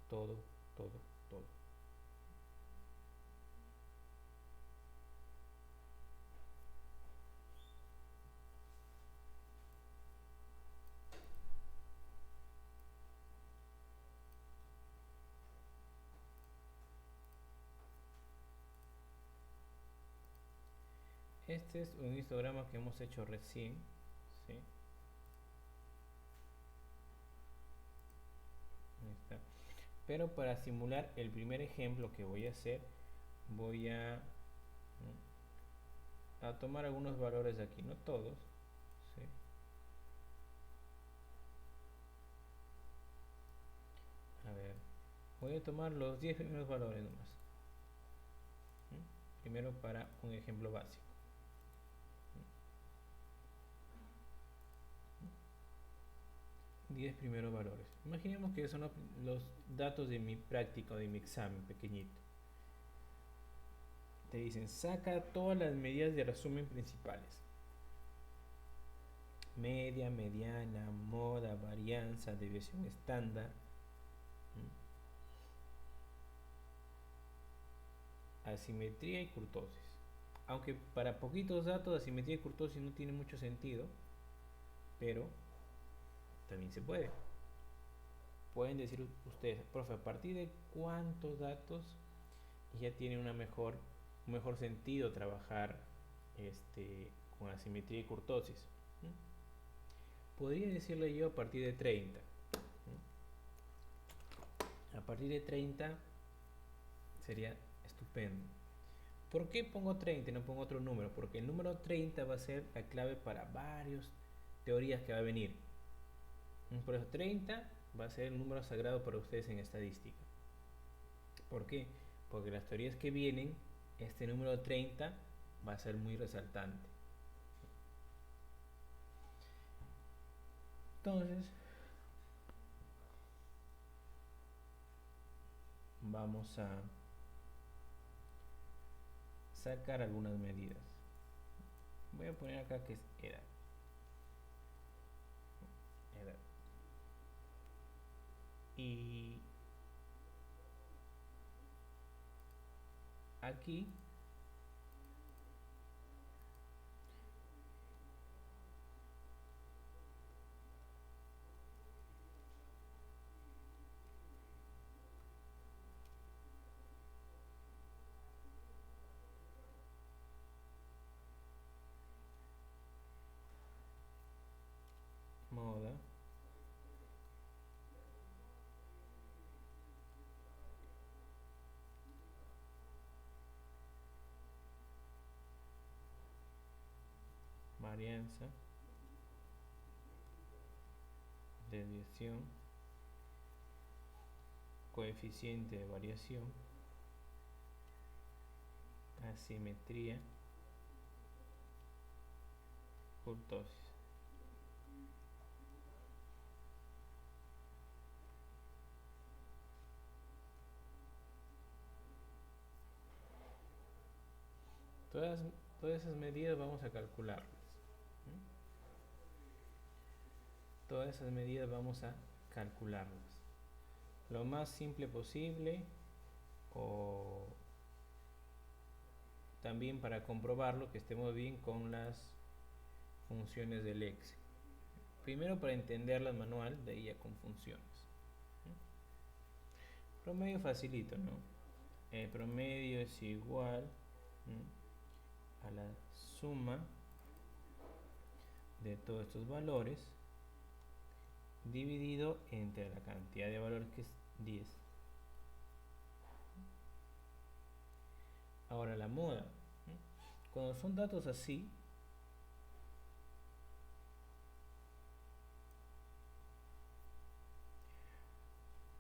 todo, todo, todo. Este es un histograma que hemos hecho recién, ¿sí? Ahí está. Pero para simular el primer ejemplo que voy a hacer, voy a tomar algunos valores de aquí, no todos, ¿sí? A ver, voy a tomar los 10 primeros valores nomás. Primero para un ejemplo básico. 10 primeros valores. Imaginemos que son los datos de mi práctica, de mi examen pequeñito. Te dicen, saca todas las medidas de resumen principales. Media, mediana, moda, varianza, desviación estándar. Asimetría y kurtosis. Aunque para poquitos datos asimetría y kurtosis no tiene mucho sentido, pero también se puede. Pueden decir ustedes, profe, a partir de cuántos datos ya tiene un mejor sentido trabajar con asimetría y kurtosis. Podría decirle yo a partir de 30. A partir de 30 sería estupendo. ¿Por qué pongo 30 y no pongo otro número? Porque el número 30 va a ser la clave para varias teorías que va a venir. Por eso 30 va a ser el número sagrado para ustedes en estadística. ¿Por qué? Porque las teorías que vienen, este número 30 va a ser muy resaltante. Entonces, vamos a sacar algunas medidas. Voy a poner acá que es edad. Y aquí varianza, desviación, coeficiente de variación, asimetría, kurtosis. Todas esas medidas vamos a calcularlas. Todas esas medidas vamos a calcularlas lo más simple posible, o también para comprobarlo que estemos bien con las funciones del Excel. Primero para entenderlas manual, de ahí ya con funciones. Promedio facilito, ¿no? El promedio es igual a la suma de todos estos valores dividido entre la cantidad de valores, que es 10. Ahora la moda, cuando son datos así,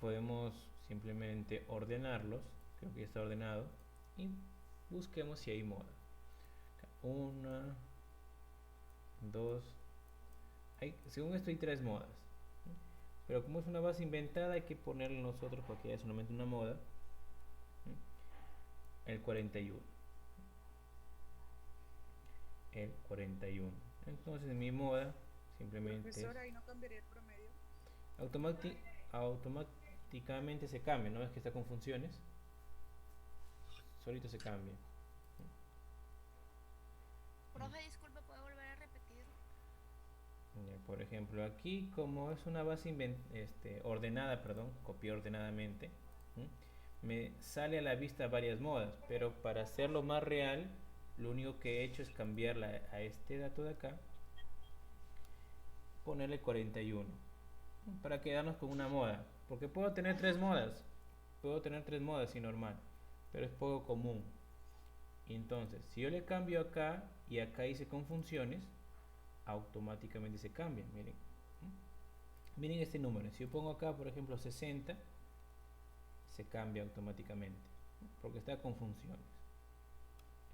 podemos simplemente ordenarlos. Creo que ya está ordenado, y busquemos si hay moda. 1, 2, según esto hay 3 modas, pero como es una base inventada hay que ponerle nosotros, porque es solamente una moda, el 41. El 41. Entonces mi moda simplemente profesor, ahí no cambiaría el promedio. Automáticamente se cambia, ¿no? Es que está con funciones, solito se cambia. Profe, disculpe, ¿puede volver a repetir? Por ejemplo, aquí como es una base ordenada, copié ordenadamente, me sale a la vista varias modas, pero para hacerlo más real, lo único que he hecho es cambiarla a este dato de acá, ponerle 41, para quedarnos con una moda, porque puedo tener 3 modas, y normal, pero es poco común. Y entonces, si yo le cambio acá y acá hice con funciones, automáticamente se cambia. Miren este número. Si yo pongo acá, por ejemplo, 60, se cambia automáticamente, porque está con funciones.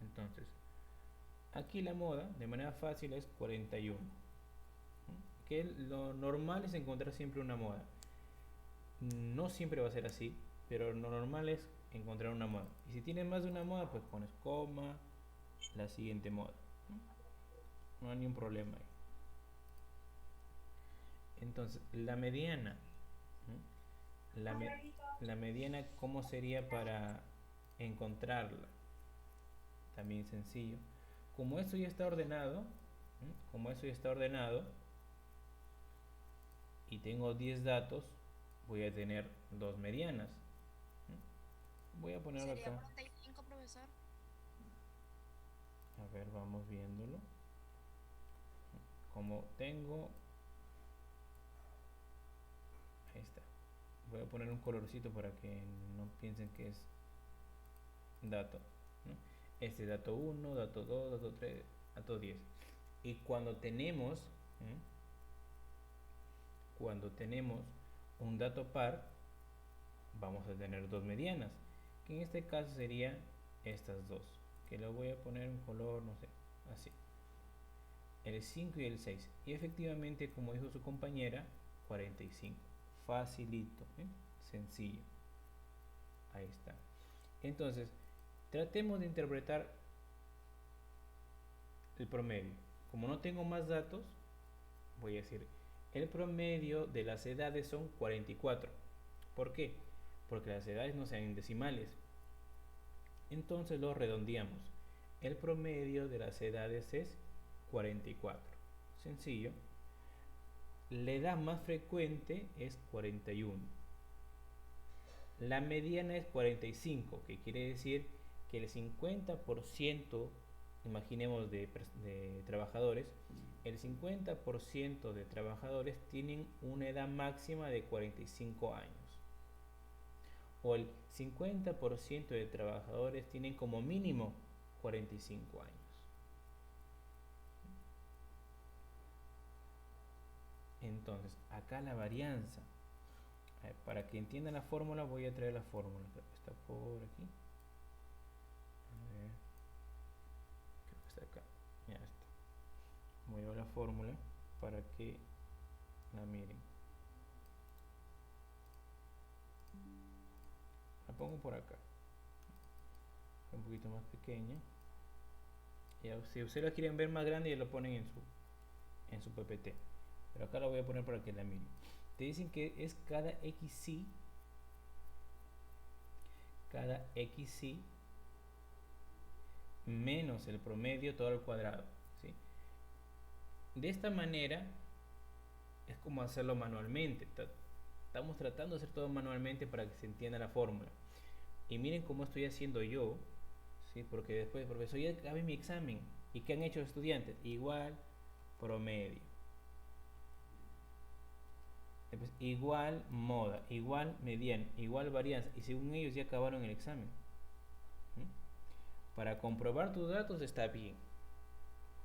Entonces, aquí la moda, de manera fácil, es 41. Que lo normal es encontrar siempre una moda. No siempre va a ser así, pero lo normal es encontrar una moda. Y si tienes más de una moda, pues pones coma, la siguiente moda. No hay ningún problema ahí. Entonces, la mediana. La mediana, ¿cómo sería para encontrarla? También sencillo. Como esto ya está ordenado, y tengo 10 datos, voy a tener 2 medianas. Voy a ponerlo acá. ¿Sería 45, profesor? A ver, vamos viéndolo. Como tengo, ahí está. Voy a poner un colorcito para que no piensen que es dato, ¿no? Este es dato 1, dato 2, dato 3, dato 10. Y cuando tenemos un dato par, vamos a tener 2 medianas, que en este caso serían estas dos, que lo voy a poner en color, no sé, así, el 5 y el 6. Y efectivamente, como dijo su compañera, 45. Facilito, sencillo. Ahí está. Entonces, tratemos de interpretar el promedio. Como no tengo más datos, voy a decir, el promedio de las edades son 44. ¿Por qué? Porque las edades no sean decimales. Entonces lo redondeamos. El promedio de las edades es 44. Sencillo. La edad más frecuente es 41. La mediana es 45, que quiere decir que el 50%, imaginemos, de trabajadores, el 50% de trabajadores tienen una edad máxima de 45 años. O el 50% de trabajadores tienen como mínimo 45 años. Entonces, acá la varianza. A ver, para que entiendan la fórmula, voy a traer la fórmula. Creo que está por aquí. A ver. Creo que está acá. Ya está. Voy a llevar la fórmula para que la miren. La pongo por acá. Un poquito más pequeña. Y si ustedes la quieren ver más grande, ya lo ponen en su PPT. Pero acá la voy a poner para que la miren. Te dicen que es cada xy menos el promedio todo al cuadrado, ¿sí? De esta manera es como hacerlo manualmente. Estamos tratando de hacer todo manualmente para que se entienda la fórmula. Y miren cómo estoy haciendo yo, ¿sí? Porque después, profesor, ya acabé mi examen. ¿Y qué han hecho los estudiantes? Igual promedio. Después, igual moda, igual mediano, igual varianza. Y según ellos ya acabaron el examen. Para comprobar tus datos está bien,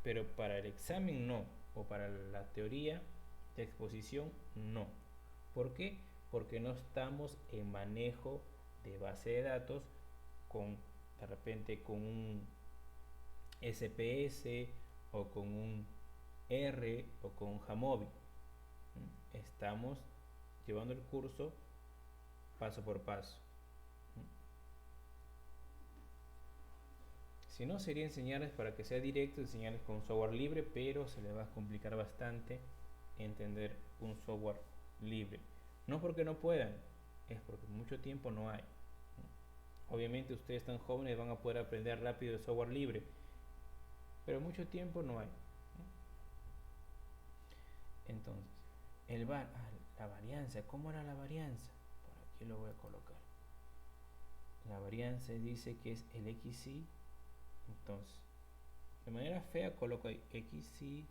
pero para el examen no, o para la teoría de exposición no. ¿Por qué? Porque no estamos en manejo de base de datos de repente con un SPS o con un R o con un Jamovi. Estamos llevando el curso paso por paso. Si no, sería enseñarles para que sea directo, enseñarles con un software libre, pero se les va a complicar bastante entender un software libre. No porque no puedan, es porque mucho tiempo no hay. Obviamente ustedes tan jóvenes van a poder aprender rápido el software libre, pero mucho tiempo no hay. Entonces, la varianza, ¿cómo era la varianza? Por aquí lo voy a colocar. La varianza dice que es el xy. Entonces, de manera fea coloco ahí xy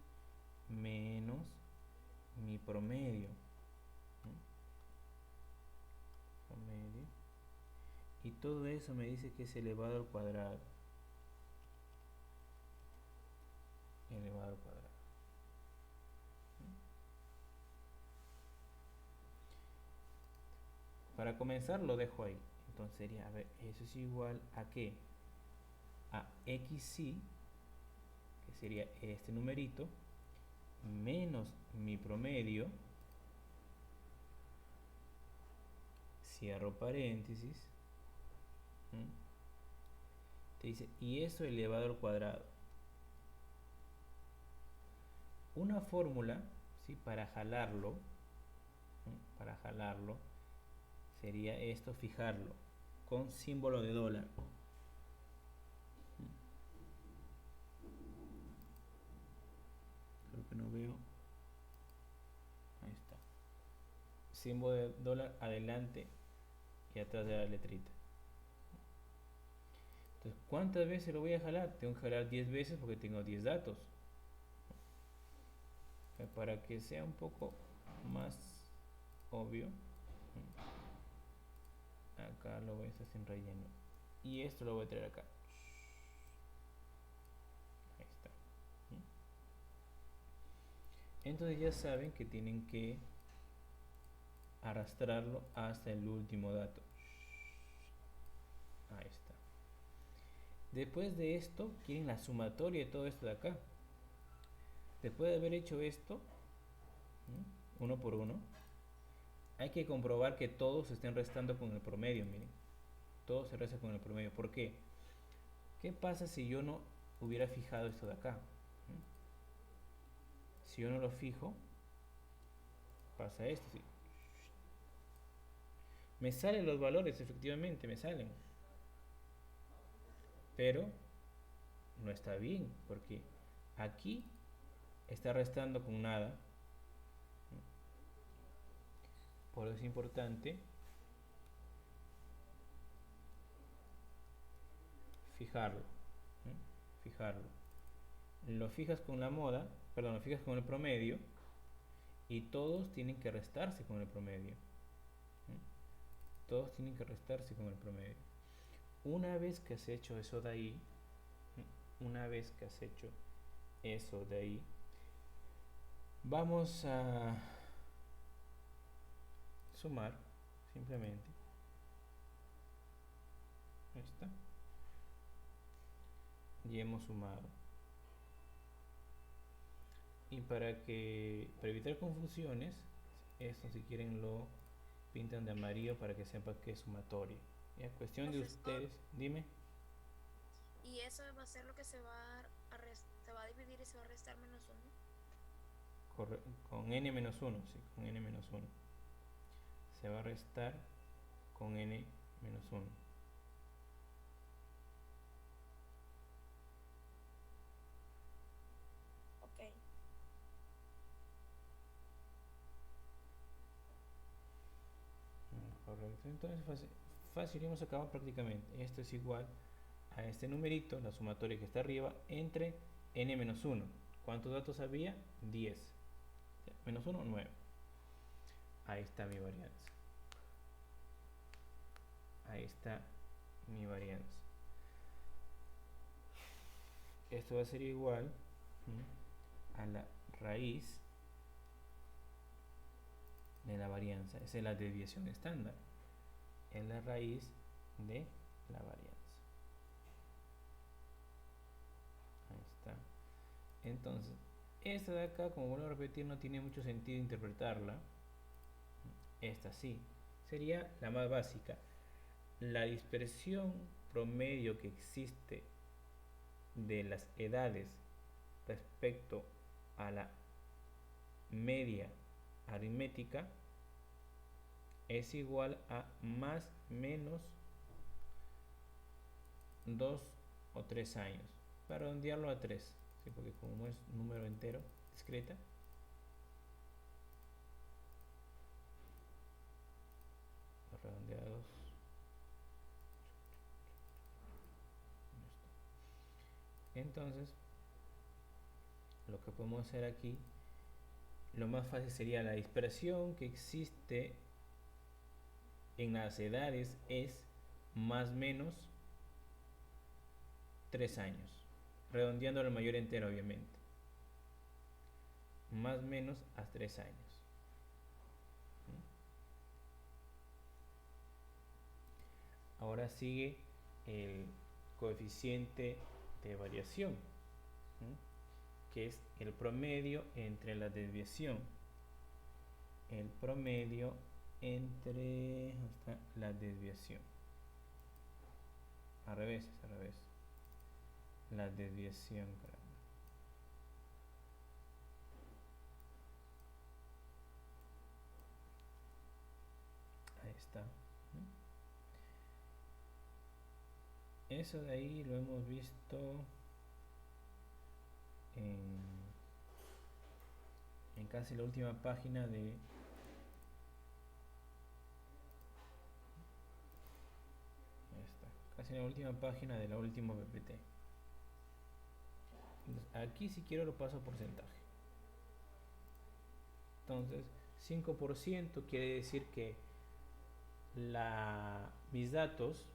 menos mi promedio. Promedio. Y todo eso me dice que es elevado al cuadrado. Elevado al cuadrado. Para comenzar lo dejo ahí. Entonces sería, a ver, eso es igual a ¿qué? A xy, que sería este numerito, menos mi promedio, cierro paréntesis, te dice, y eso elevado al cuadrado. Una fórmula, ¿sí? Para jalarlo, sería esto, fijarlo con símbolo de dólar. Creo que no veo. Ahí está. Símbolo de dólar adelante y atrás de la letrita. Entonces, ¿cuántas veces lo voy a jalar? Tengo que jalar 10 veces porque tengo 10 datos. Para que sea un poco más obvio, acá lo voy a hacer sin relleno. Y esto lo voy a traer acá. Ahí está. Entonces ya saben que tienen que arrastrarlo hasta el último dato. Ahí está. Después de esto, quieren la sumatoria de todo esto de acá. Después de haber hecho esto, uno por uno, hay que comprobar que todos se estén restando con el promedio, miren. Todo se resta con el promedio. ¿Por qué? ¿Qué pasa si yo no hubiera fijado esto de acá? Si yo no lo fijo, pasa esto, ¿sí? Me salen los valores, efectivamente, me salen. Pero no está bien, porque aquí está restando con nada. Por eso es importante fijarlo. Lo fijas con la moda, perdón, lo fijas con el promedio y todos tienen que restarse con el promedio. Todos tienen que restarse con el promedio. Una vez que has hecho eso de ahí, vamos a sumar simplemente. Ahí está. Y hemos sumado. Y para evitar confusiones, esto si quieren lo pintan de amarillo para que sepa que es sumatoria. Ya, cuestión de Profesor, ustedes, dime. y eso va a ser lo que se va a dividir y se va a restar menos uno. Con n-1, sí, con n-1. Se va a restar con n-1. Ok. Correcto, entonces fácil hemos acabado prácticamente. Esto es igual a este numerito, la sumatoria que está arriba, entre n-1. ¿Cuántos datos había? 10. Menos 1, 9. Ahí está mi varianza. Ahí está mi varianza. Esto va a ser igual a la raíz de la varianza. Esa es la desviación estándar. Es la raíz de la varianza. Ahí está. Entonces, esta de acá, como vuelvo a repetir, no tiene mucho sentido interpretarla. Esta sí. Sería la más básica. La dispersión promedio que existe de las edades respecto a la media aritmética es igual a más menos 2 o 3 años. Para redondearlo a 3, ¿sí? Porque como es número entero, discreta, redondeados. Entonces, lo que podemos hacer aquí, lo más fácil sería la dispersión que existe en las edades es más menos 3 años, redondeando al mayor entero obviamente, más menos a 3 años. Ahora sigue el coeficiente de variación, que es el promedio entre la desviación. El promedio entre la desviación. Al revés, es al revés. La desviación, caramba. Ahí está. Eso de ahí lo hemos visto en casi la última página de casi la última página de la última PPT. Entonces, aquí si quiero lo paso a porcentaje. Entonces 5% quiere decir que mis datos,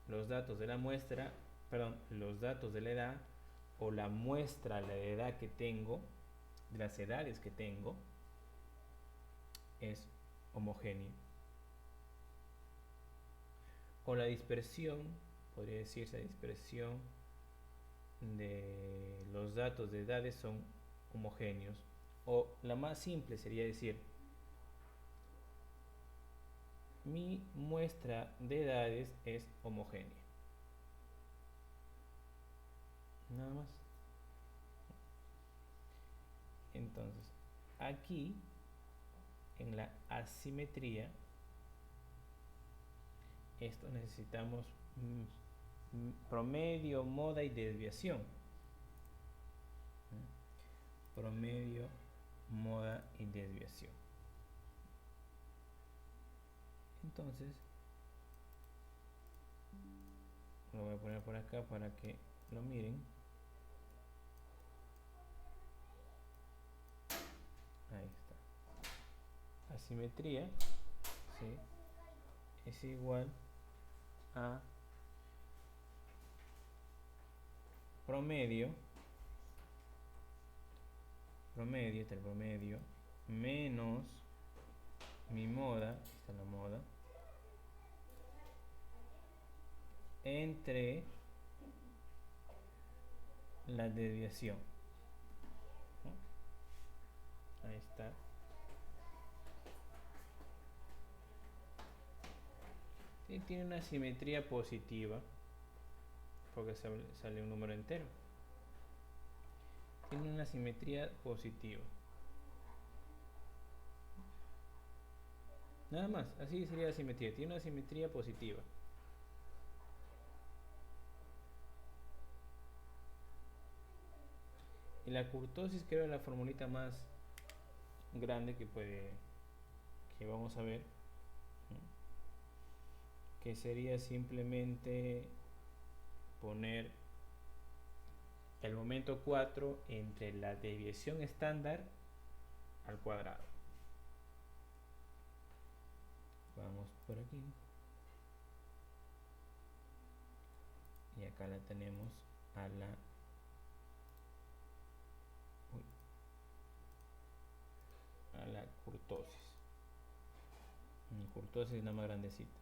los datos de la muestra, perdón, los datos de la edad o la muestra, la edad que tengo, de las edades que tengo, es homogénea. O la dispersión, podría decirse la dispersión de los datos de edades son homogéneos. O la más simple sería decir, mi muestra de edades es homogénea. Nada más. Entonces, aquí, en la asimetría, esto necesitamos promedio, moda y desviación. Promedio, moda y desviación. Entonces, lo voy a poner por acá para que lo miren. Ahí está. Asimetría, ¿sí?, es igual a promedio, está el promedio, menos mi moda, esta es la moda, entre la desviación. Ahí está. Y tiene una simetría positiva porque sale un número entero. Tiene una simetría positiva. Nada más, así sería la simetría. Tiene una simetría positiva. Y la kurtosis, que era la formulita más grande que vamos a ver, ¿no? Que sería simplemente poner el momento 4 entre la desviación estándar al cuadrado. Vamos por aquí. Y acá la tenemos a la kurtosis. Kurtosis es la más grandecita.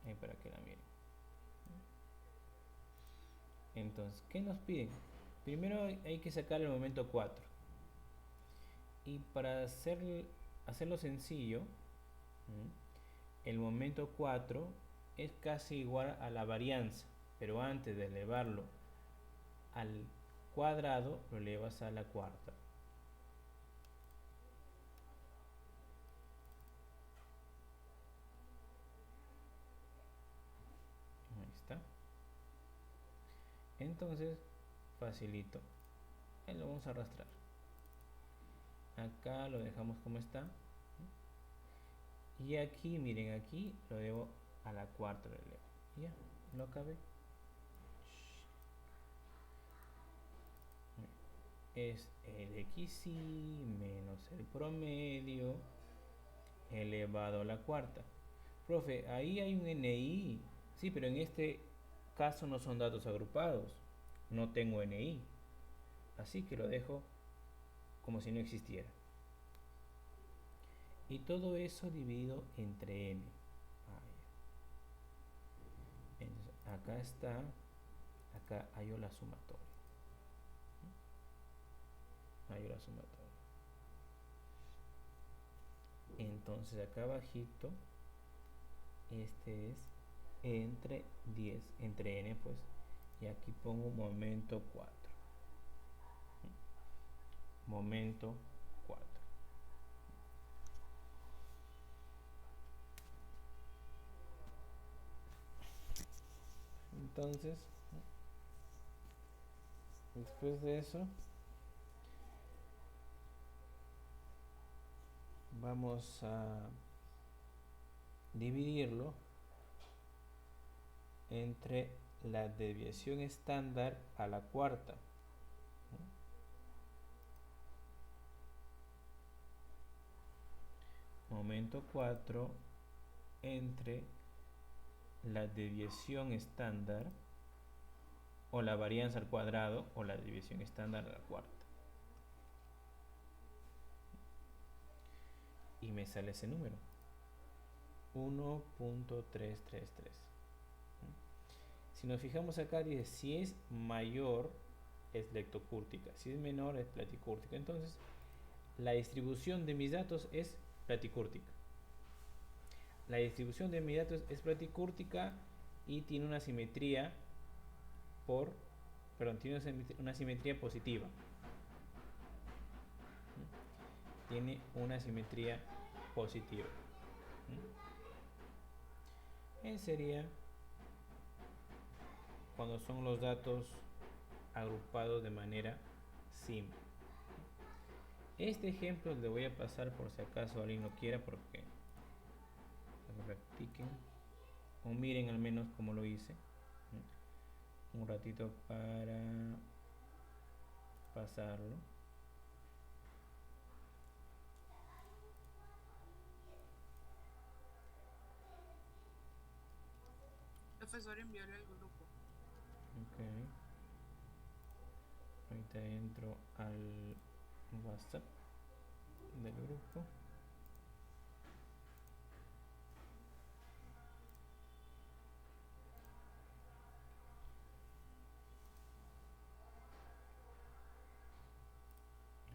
Ahí para que la miren. Entonces, ¿qué nos piden? Primero hay que sacar el momento 4. Y para hacerlo sencillo, el momento 4 es casi igual a la varianza, pero antes de elevarlo al cuadrado, lo elevas a la cuarta. Ahí está. Entonces, facilito. Ahí lo vamos a arrastrar. Acá lo dejamos como está. Y aquí, miren, aquí lo debo a la cuarta, lo elevo. Ya, lo acabé. Es el xy menos el promedio elevado a la cuarta. Profe, ahí hay un ni. Sí, pero en este caso no son datos agrupados. No tengo ni. Así que lo dejo como si no existiera. Y todo eso dividido entre n. Entonces, acá está. Acá hallo la sumatoria. Hallo la sumatoria. Entonces acá abajito, este es entre 10, entre n pues, y aquí pongo momento 4. Momento 4. Entonces, después de eso, vamos a dividirlo entre la desviación estándar a la cuarta. Momento 4 entre la desviación estándar o la varianza al cuadrado o la desviación estándar a la cuarta. Y me sale ese número, 1.333. Si nos fijamos acá, dice si es mayor es leptocúrtica, si es menor es platicúrtica. Entonces la distribución de mis datos es platicúrtica. La distribución de mis datos es platicúrtica y tiene una simetría tiene una simetría positiva. Tiene una simetría positiva. Ese sería cuando son los datos agrupados de manera simple. Este ejemplo le voy a pasar por si acaso alguien lo quiera, porque lo practiquen o miren al menos cómo lo hice. Un ratito para pasarlo. Profesor, envíale al grupo. Ok. Ahorita entro al WhatsApp. del grupo.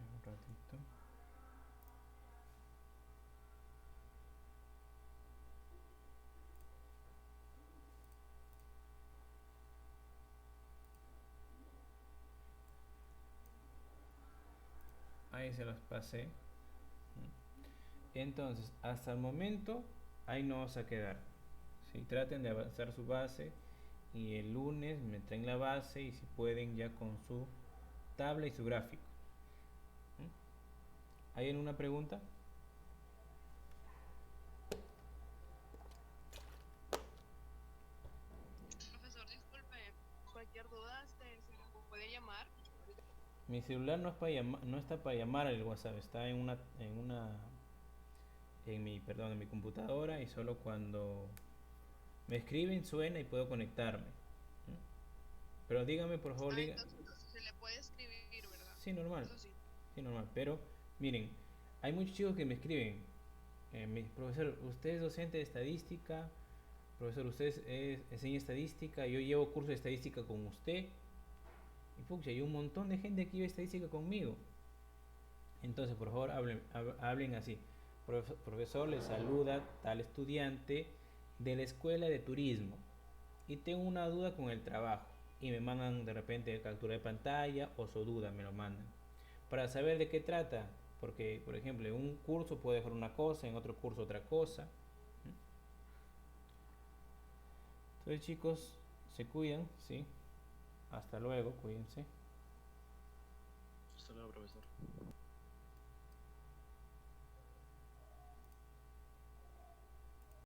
Un ratito. Ahí se los pasé. Entonces, hasta el momento, ahí no vas a quedar. Si traten de avanzar su base y el lunes me traen la base y si pueden ya con su tabla y su gráfico. ¿Hay alguna pregunta? Profesor, disculpe, cualquier duda se me puede llamar. Mi celular no es para no está para llamar al WhatsApp, está en mi computadora y solo cuando me escriben suena y puedo conectarme. Pero dígame por favor, Ah, entonces se le puede escribir, ¿verdad? Sí, normal, Eso sí. sí, normal. Pero miren, hay muchos chicos que me escriben, profesor, usted es docente de estadística, profesor, usted enseña estadística, yo llevo curso de estadística con usted. Y pucha, hay un montón de gente que lleva estadística conmigo. Entonces, por favor, hablen así. Profesor, le saluda tal estudiante de la escuela de turismo y tengo una duda con el trabajo y me mandan de repente captura de pantalla o su duda me lo mandan para saber de qué trata, porque por ejemplo en un curso puede dejar una cosa, en otro curso otra cosa. Entonces chicos, se cuidan, ¿sí? Hasta luego, cuídense. Hasta luego, profesor.